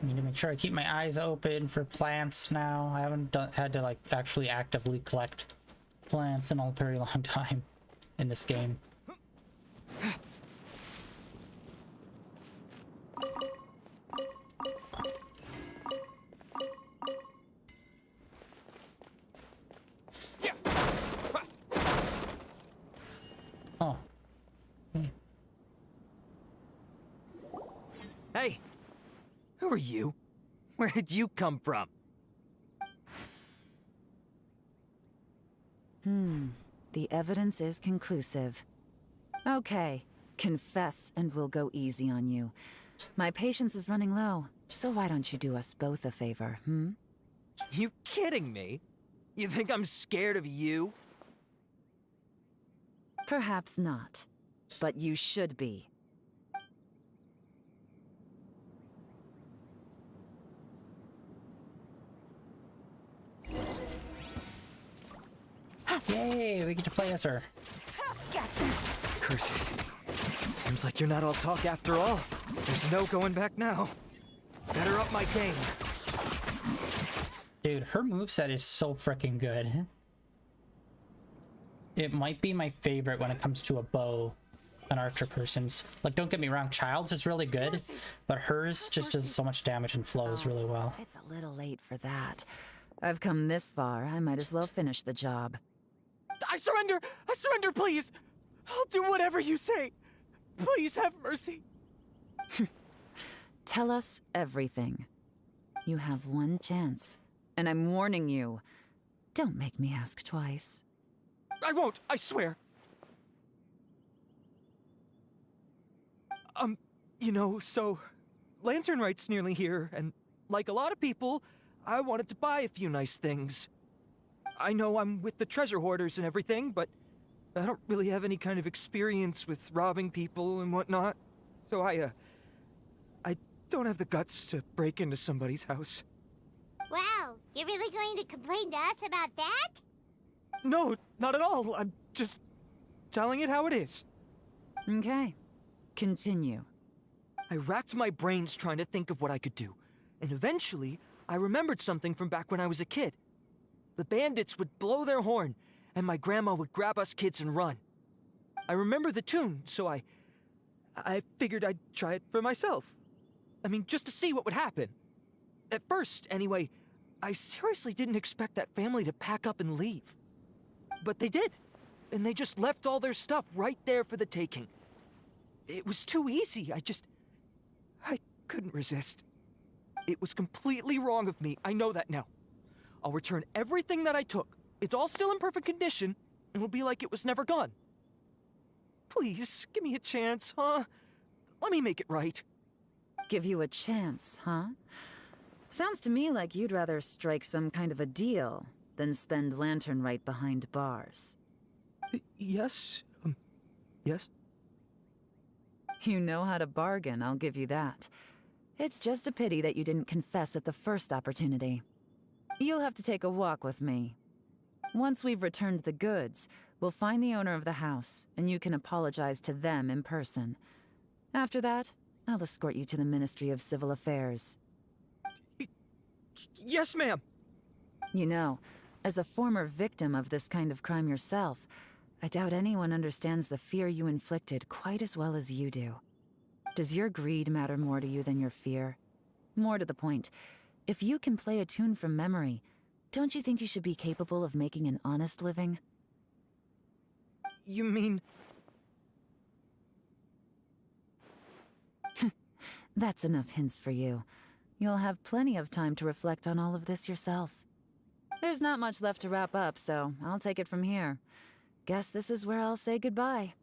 need to make sure I keep my eyes open for plants now. I haven't had to like actually actively collect plants in a very long time in this game. Oh. Hey! Who are you? Where did you come from? The evidence is conclusive. Okay, confess and we'll go easy on you. My patience is running low, so why don't you do us both a favor, You kidding me? You think I'm scared of you? Perhaps not, but you should be. Yay, we get to play as her. Gotcha. Curses. Seems like you're not all talk after all. There's no going back now. Better up my game. Dude, her moveset is so freaking good. It might be my favorite when it comes to a bow, an archer person's. Like, don't get me wrong, Child's is really good, but hers just does so much damage and flows really well. It's a little late for that. I've come this far, I might as well finish the job. I surrender! I surrender, please! I'll do whatever you say. Please have mercy. Tell us everything. You have one chance, and I'm warning you. Don't make me ask twice. I won't, I swear. You know, so Lantern Right's nearly here, and like a lot of people, I wanted to buy a few nice things. I know I'm with the treasure hoarders and everything, but I don't really have any kind of experience with robbing people and whatnot. So I don't have the guts to break into somebody's house. Wow, you're really going to complain to us about that? No, not at all. I'm just telling it how it is. Okay, continue. I racked my brains trying to think of what I could do, and eventually I remembered something from back when I was a kid. The bandits would blow their horn, and my grandma would grab us kids and run. I remember the tune, so I figured I'd try it for myself. I mean, just to see what would happen. At first, anyway, I seriously didn't expect that family to pack up and leave. But they did, and they just left all their stuff right there for the taking. It was too easy, I couldn't resist. It was completely wrong of me, I know that now. I'll return everything that I took. It's all still in perfect condition. It'll be like it was never gone. Please, give me a chance, huh? Let me make it right. Give you a chance, huh? Sounds to me like you'd rather strike some kind of a deal than spend Lantern right behind bars. Yes? Yes? You know how to bargain, I'll give you that. It's just a pity that you didn't confess at the first opportunity. You'll have to take a walk with me. Once we've returned the goods, we'll find the owner of the house, and you can apologize to them in person. After that, I'll escort you to the Ministry of Civil Affairs. Yes, ma'am! You know, as a former victim of this kind of crime yourself, I doubt anyone understands the fear you inflicted quite as well as you do. Does your greed matter more to you than your fear? More to the point, if you can play a tune from memory, don't you think you should be capable of making an honest living? You mean... That's enough hints for you. You'll have plenty of time to reflect on all of this yourself. There's not much left to wrap up, so I'll take it from here. Guess this is where I'll say goodbye.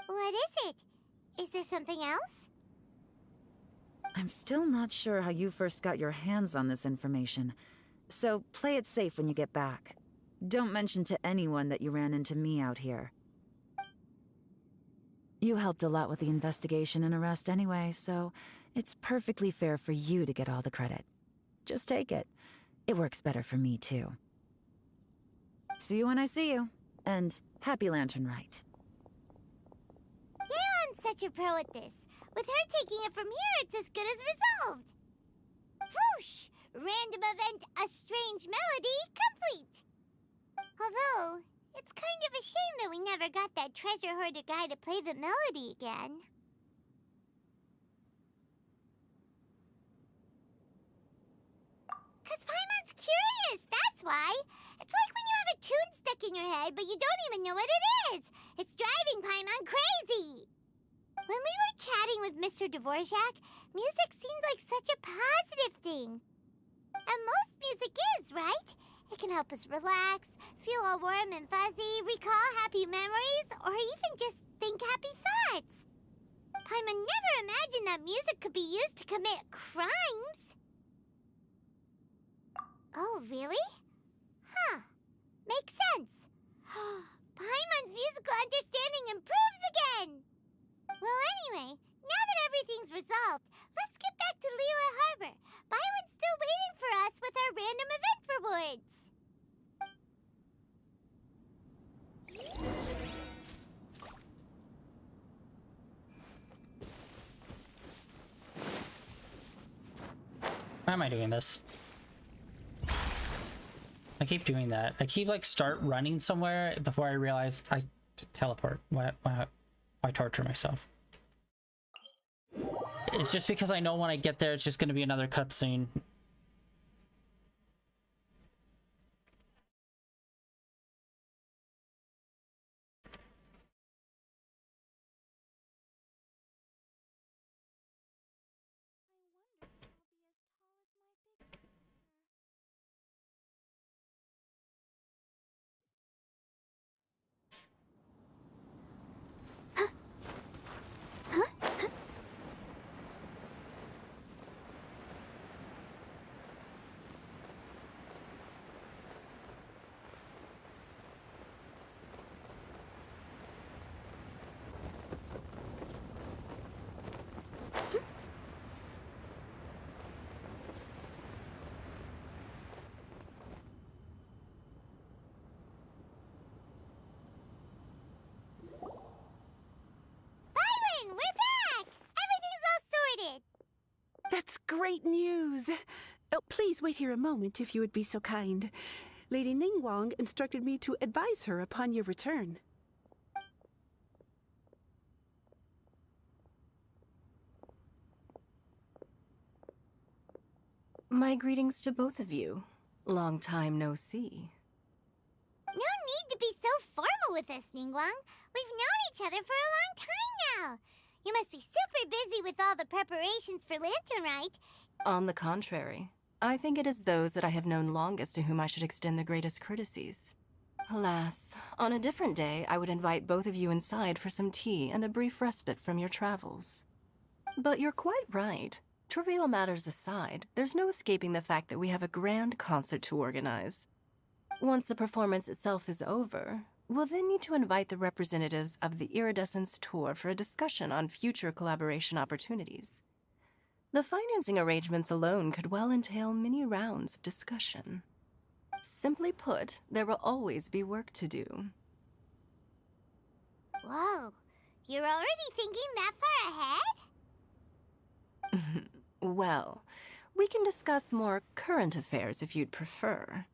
What is it? Is there something else? I'm still not sure how you first got your hands on this information, so play it safe when you get back. Don't mention to anyone that you ran into me out here. You helped a lot with the investigation and arrest anyway, so it's perfectly fair for you to get all the credit. Just take it. It works better for me, too. See you when I see you, and happy Lantern Rite. Yeon's such a pro at this. With her taking it from here, it's as good as resolved. Whoosh! Random event, a strange melody, complete! Although, it's kind of a shame that we never got that treasure hoarder guy to play the melody again. Cause Paimon's curious, that's why. It's like when you have a tune stuck in your head, but you don't even know what it is. It's driving Paimon crazy. When we were chatting with Mr. Dvorak, music seemed like such a positive thing. And most music is, right? It can help us relax, feel all warm and fuzzy, recall happy memories, or even just think happy thoughts. Paimon never imagined that music could be used to commit crimes. Oh, really? Huh. Makes sense. Paimon's musical understanding improves again! Well, anyway, now that everything's resolved, let's get back to Liyue Harbor. Byron's still waiting for us with our random event rewards. Why am I doing this? I keep doing that. I keep like start running somewhere before I realize I teleport. Why torture myself? It's just because I know when I get there, it's just going to be another cutscene. We're back! Everything's all sorted! That's great news! Oh, please wait here a moment if you would be so kind. Lady Ningguang instructed me to advise her upon your return. My greetings to both of you. Long time no see. No need to be so formal with us, Ningguang. We've known each other for a long time now. You must be super busy with all the preparations for Lantern Rite. On the contrary, I think it is those that I have known longest to whom I should extend the greatest courtesies. Alas, on a different day, I would invite both of you inside for some tea and a brief respite from your travels. But you're quite right. Trivial matters aside, there's no escaping the fact that we have a grand concert to organize. Once the performance itself is over, we'll then need to invite the representatives of the Iridescence Tour for a discussion on future collaboration opportunities. The financing arrangements alone could well entail many rounds of discussion. Simply put, there will always be work to do. Whoa, you're already thinking that far ahead? Well, we can discuss more current affairs if you'd prefer.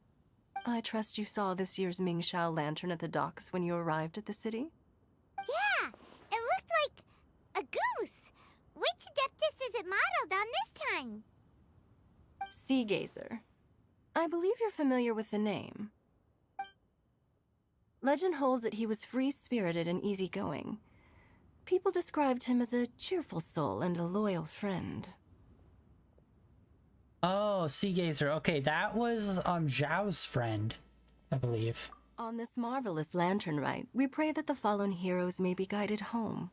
I trust you saw this year's Mingxiao lantern at the docks when you arrived at the city? Yeah, it looked like a goose. Which Adeptus is it modeled on this time? Sea Gazer. I believe you're familiar with the name. Legend holds that he was free-spirited and easygoing. People described him as a cheerful soul and a loyal friend. Oh, Sea Gazer. Okay, that was Zhao's friend, I believe. On this marvelous lantern rite, we pray that the fallen heroes may be guided home.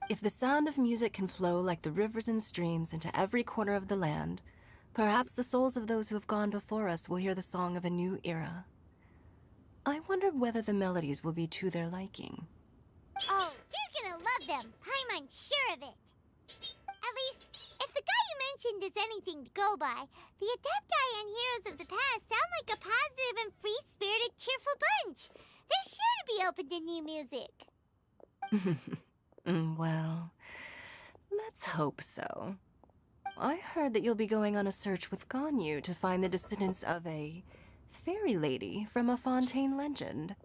If the sound of music can flow like the rivers and streams into every corner of the land, perhaps the souls of those who have gone before us will hear the song of a new era. I wonder whether the melodies will be to their liking. Oh, you're gonna love them. Paimon's sure of it. At least, if the guy you mentioned is anything to go by, the Adepti and heroes of the past sound like a positive and free-spirited, cheerful bunch. They're sure to be open to new music. Well, let's hope so. I heard that you'll be going on a search with Ganyu to find the descendants of a fairy lady from a Fontaine legend.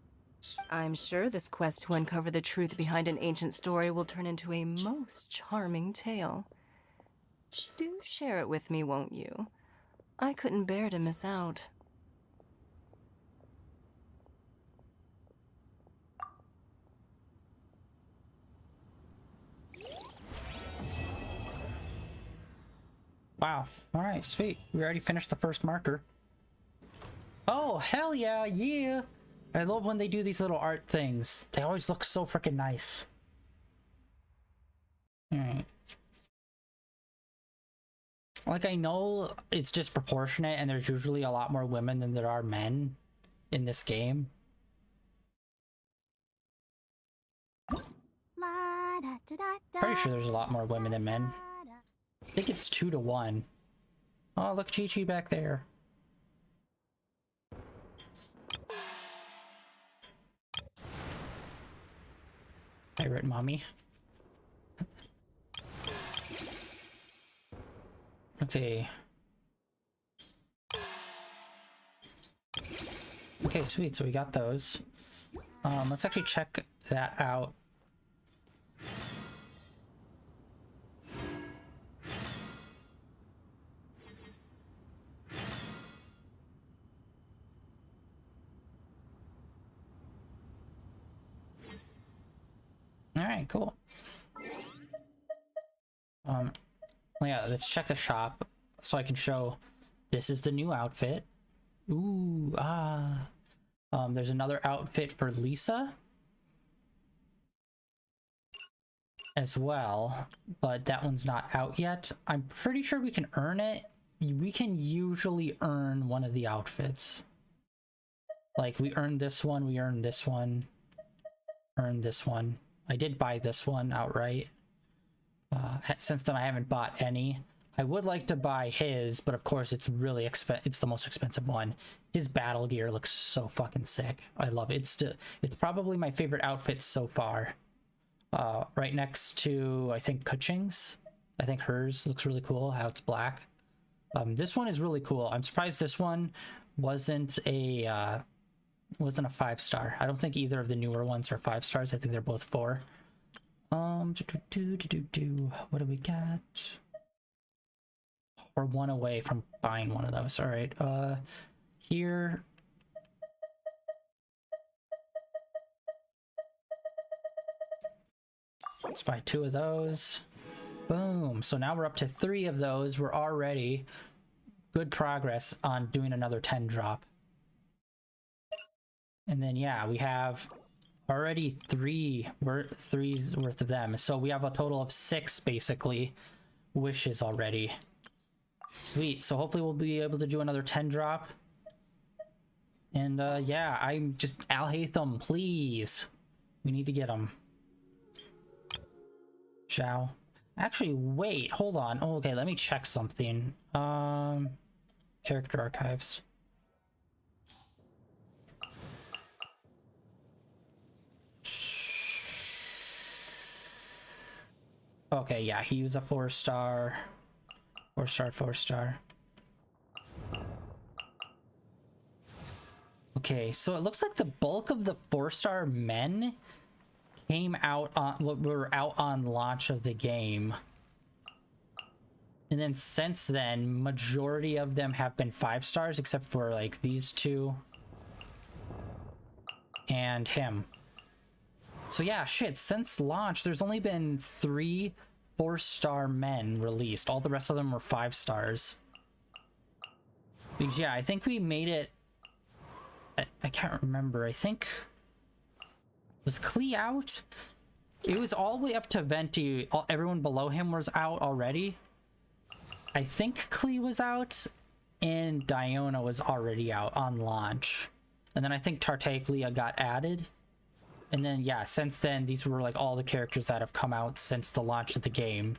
I'm sure this quest to uncover the truth behind an ancient story will turn into a most charming tale. Do share it with me, won't you? I couldn't bear to miss out. Wow. Alright, sweet. We already finished the first marker. Oh, hell yeah, yeah! I love when they do these little art things. They always look so freaking nice. Alright. Like, I know it's disproportionate and there's usually a lot more women than there are men in this game. Pretty sure there's a lot more women than men. I think it's 2 to 1. Oh, look, Chi-Chi back there. Pirate mommy. Okay. Okay, sweet. So we got those. Let's actually check that out. Alright, cool. Yeah, let's check the shop so I can show this is the new outfit. Ooh, there's another outfit for Lisa as well, but that one's not out yet. I'm pretty sure we can earn it. We can usually earn one of the outfits. Like, we earned this one, we earned this one, earned this one. I did buy this one outright. Since then I haven't bought any. I would like to buy his, but of course it's really it's the most expensive one. His battle gear looks so fucking sick. I love it. It's probably my favorite outfit so far. Right next to, I think, Kuching's. I think hers looks really cool, how it's black. This one is really cool. I'm surprised this one wasn't a 5-star. I don't think either of the newer ones are 5 stars. I think they're both 4. What do we got? We're 1 away from buying one of those. All right. Here. Let's buy 2 of those. Boom. So now we're up to 3 of those. We're already good progress on doing another 10 drop. And then, yeah, we have already 3's worth of them. So we have a total of 6, basically, wishes already. Sweet. So hopefully we'll be able to do another 10 drop. And, yeah, I'm just... Alhaitham, please. We need to get him. Shao. Actually, wait, hold on. Oh, okay, let me check something. Character archives. Okay, yeah, he was a 4-star. 4-star, 4-star. Okay, so it looks like the bulk of the 4-star men came out on, were out on launch of the game. And then since then, majority of them have been 5 stars, except for like these 2 and him. So yeah, shit, since launch, there's only been 3 4-star men released. All the rest of them were 5 stars. Because yeah, I think we made it... I can't remember. I think... Was Klee out? It was all the way up to Venti. Everyone below him was out already. I think Klee was out, and Diona was already out on launch. And then I think Tartaglia got added. And then, yeah, since then, these were, like, all the characters that have come out since the launch of the game.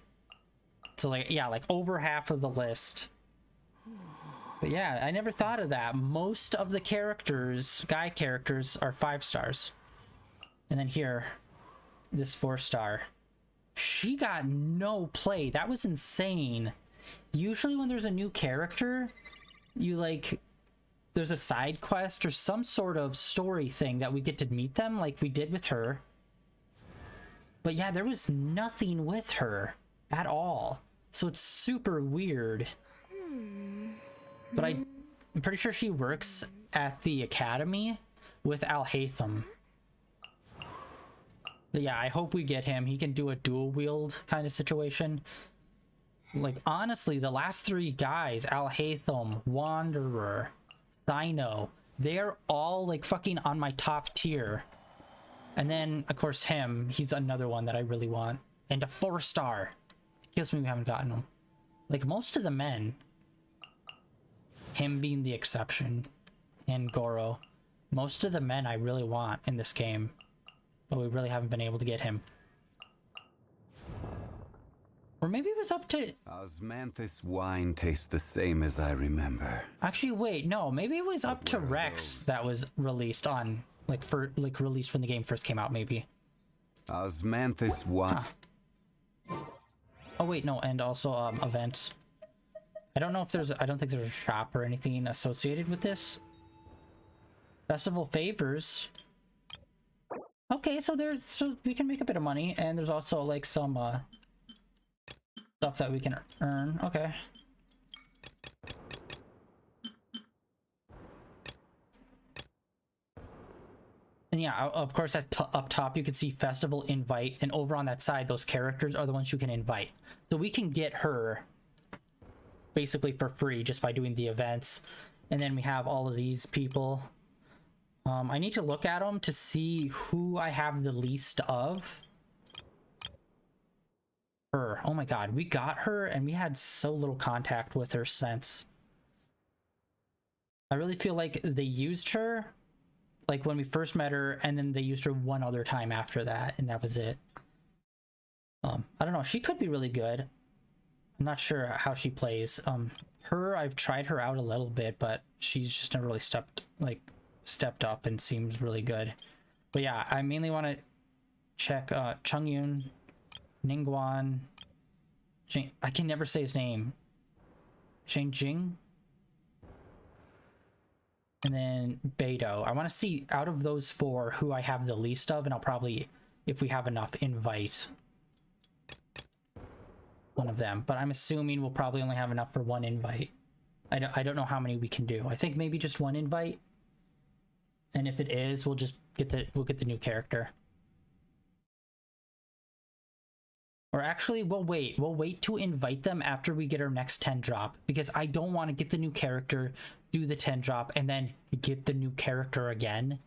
So, like, yeah, like, over half of the list. But yeah, I never thought of that. Most of the characters, guy characters, are 5 stars. And then here, this 4-star. She got no play. That was insane. Usually when there's a new character, you, like... There's a side quest or some sort of story thing that we get to meet them, like we did with her. But yeah, there was nothing with her at all. So it's super weird. But I'm pretty sure she works at the academy with Alhaitham. But yeah, I hope we get him. He can do a dual wield kind of situation. Like, honestly, the last 3 guys, Alhaitham, Wanderer, Thino, they're all like fucking on my top tier. And then of course him, he's another one that I really want. And a 4-star. It kills me we haven't gotten him. Like most of the men, him being the exception, and Goro, most of the men I really want in this game, but we really haven't been able to get him. Or maybe it was up to... Osmanthus wine tastes the same as I remember. Actually, wait, no. Maybe it was up to Rex that was released on... released when the game first came out, maybe. Osmanthus wine... Huh. Oh, wait, no. And also, events. I don't know if there's... I don't think there's a shop or anything associated with this. Festival favors. Okay, so there's... So we can make a bit of money. And there's also, like, some, stuff that we can earn. Okay. And yeah, of course, up top you can see festival invite, and over on that side those characters are the ones you can invite. So we can get her basically for free just by doing the events. And then we have all of these people. I need to look at them to see who I have the least of. Her. Oh my god, we got her and we had so little contact with her since. I really feel like they used her like when we first met her, and then they used her one other time after that, and that was it. I don't know, she could be really good. I'm not sure how she plays. Her, I've tried her out a little bit, but she's just never really stepped up and seems really good. But yeah, I mainly want to check Chungyun, Ningguan, I can never say his name. Shengjing. And then Beidou. I want to see out of those 4 who I have the least of, and I'll probably, if we have enough, invite one of them. But I'm assuming we'll probably only have enough for 1 invite. I don't know how many we can do. I think maybe just 1 invite. And if it is, we'll just get the new character. Or actually, we'll wait. We'll wait to invite them after we get our next 10 drop, because I don't want to get the new character, do the 10 drop, and then get the new character again.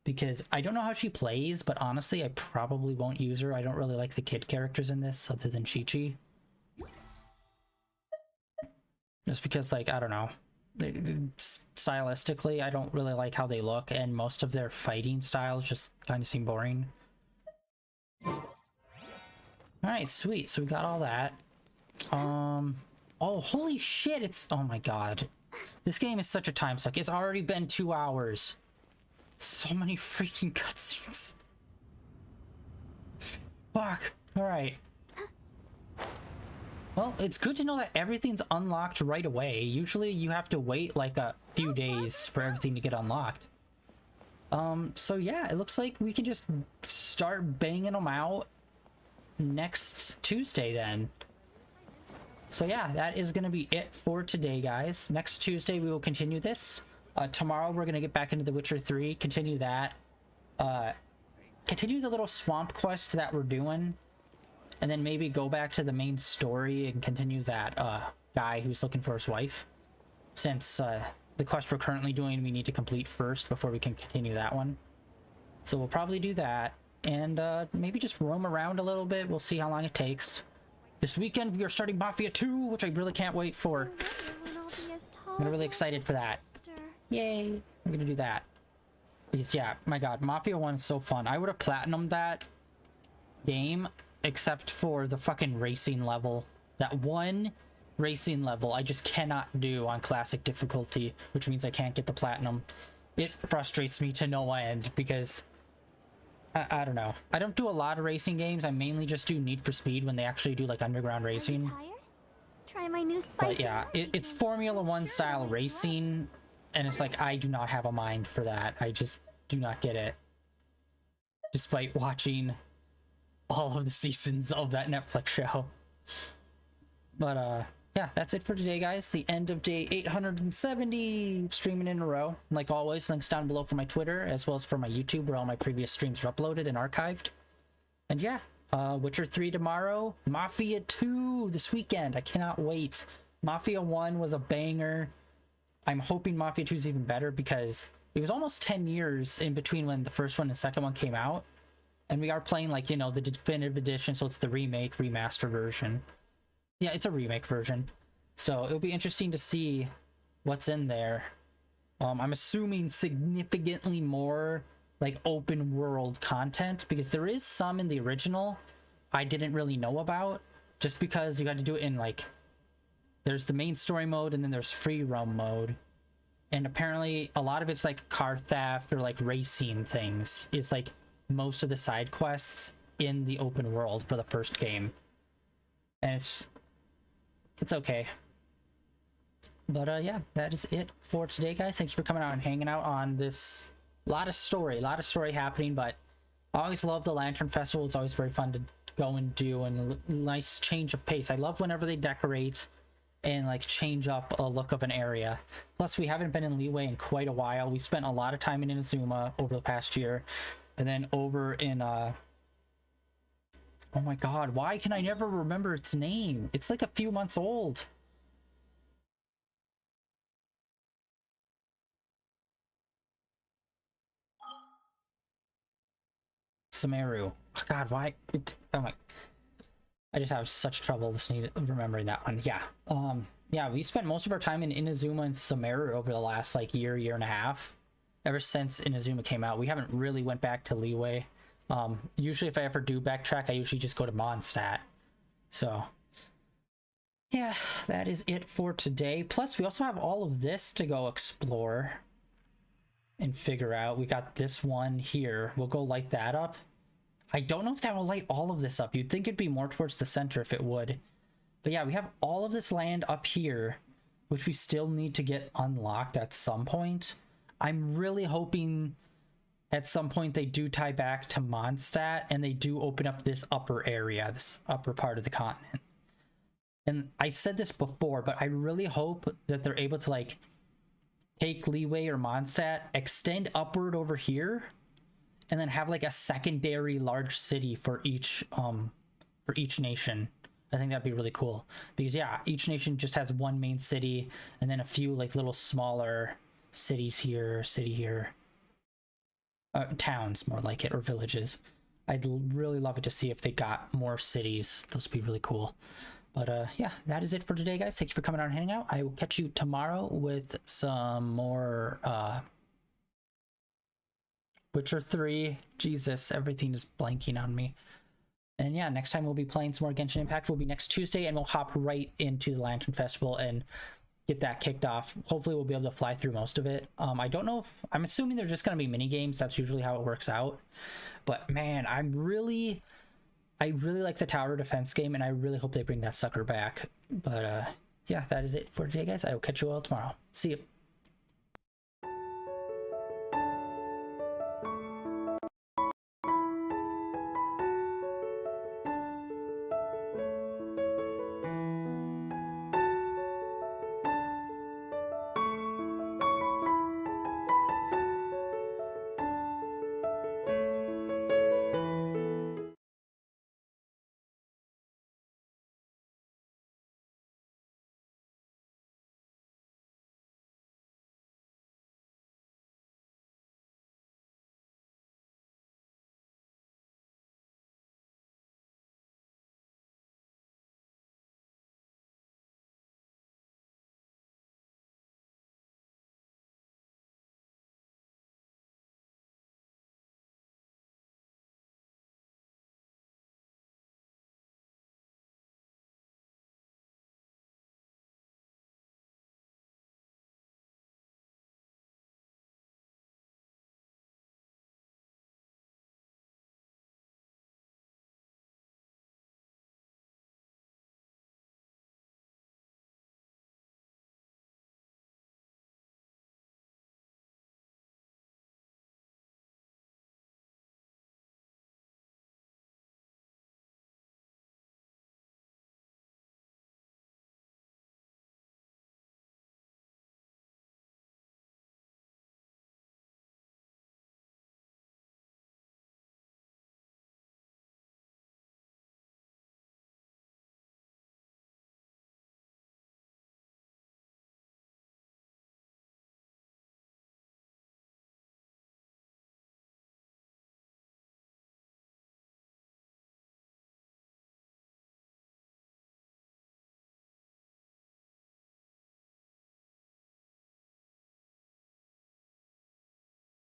Because I don't know how she plays, but honestly, I probably won't use her. I don't really like the kid characters in this, other than Chi-Chi. Just because, like, I don't know. Stylistically, I don't really like how they look, and most of their fighting styles just kind of seem boring. Alright, sweet. So we got all that. Oh, holy shit, it's... Oh my god. This game is such a time suck. It's already been 2 hours. So many freaking cutscenes. Fuck. Alright. Well, it's good to know that everything's unlocked right away. Usually you have to wait like a few days for everything to get unlocked. So yeah, it looks like we can just start banging them out next Tuesday then. So yeah, that is going to be it for today, guys. Next Tuesday we will continue this. Tomorrow we're going to get back into The Witcher 3, continue that. Continue the little swamp quest that we're doing. And then maybe go back to the main story and continue that guy who's looking for his wife. Since the quest we're currently doing we need to complete first before we can continue that one. So we'll probably do that. And maybe just roam around a little bit. We'll see how long it takes. This weekend we are starting Mafia 2, which I really can't wait for. I'm really excited for that. Yay! We're gonna do that. Because yeah, my god, Mafia 1 is so fun. I would have platinumed that game except for the fucking racing level. That one racing level I just cannot do on classic difficulty, which means I can't get the platinum. It frustrates me to no end because I don't know. I don't do a lot of racing games. I mainly just do Need for Speed when they actually do like underground racing. Try my new spicy. But yeah, it's Formula 1 style racing, and it's like I do not have a mind for that. I just do not get it. Despite watching all of the seasons of that Netflix show. But yeah, that's it for today, guys. The end of day 870 streaming in a row. Like always, links down below for my Twitter as well as for my YouTube, where all my previous streams are uploaded and archived. And yeah, Witcher 3 tomorrow, Mafia 2 this weekend. I cannot wait. Mafia 1 was a banger. I'm hoping Mafia 2 is even better because it was almost 10 years in between when the first one and second one came out. And we are playing, like, you know, the definitive edition, so it's the remake, remaster version. Yeah, it's a remake version. So it'll be interesting to see what's in there. I'm assuming significantly more, like, open world content, because there is some in the original I didn't really know about, just because you got to do it in, like, there's the main story mode and then there's free roam mode. And apparently a lot of it's like car theft or like racing things. It's like most of the side quests in the open world for the first game. And it's okay. But yeah, that is it for today, guys. Thanks for coming out and hanging out on this lot of story happening. But I always love the Lantern Festival. It's always very fun to go and do, and a nice change of pace. I love whenever they decorate and like change up a look of an area. Plus, we haven't been in Leeway in quite a while. We spent a lot of time in Inazuma over the past year, and then over in oh my god, why can I never remember its name? It's like a few months old. Sumeru. Oh god, why? Oh my... I just have such trouble remembering that one. Yeah. Yeah, we spent most of our time in Inazuma and Sumeru over the last like year and a half. Ever since Inazuma came out, we haven't really went back to Leeway. Usually if I ever do backtrack, I usually just go to Mondstadt. So yeah, that is it for today. Plus, we also have all of this to go explore and figure out. We got this one here. We'll go light that up. I don't know if that will light all of this up. You'd think it'd be more towards the center if it would. But yeah, we have all of this land up here, which we still need to get unlocked at some point. I'm really hoping at some point they do tie back to Mondstadt and they do open up this upper area, this upper part of the continent. And I said this before, but I really hope that they're able to like take Leeway or Mondstadt, extend upward over here, and then have like a secondary large city for each for each nation. I think that'd be really cool because yeah, each nation just has one main city and then a few like little smaller cities here, towns more like it, or villages. I'd really love it to see if they got more cities. Those would be really cool. But yeah, that is it for today, guys. Thank you for coming out and hanging out. I will catch you tomorrow with some more Witcher 3. Jesus, everything is blanking on me. And yeah, next time we'll be playing some more Genshin Impact. Will be next Tuesday, and we'll hop right into the Lantern Festival and get that kicked off. Hopefully we'll be able to fly through most of it. I don't know if, I'm assuming they're just going to be mini games. That's usually how it works out. But man, I really like the tower defense game, and I really hope they bring that sucker back. But yeah, that is it for today, guys. I will catch you all tomorrow. See you.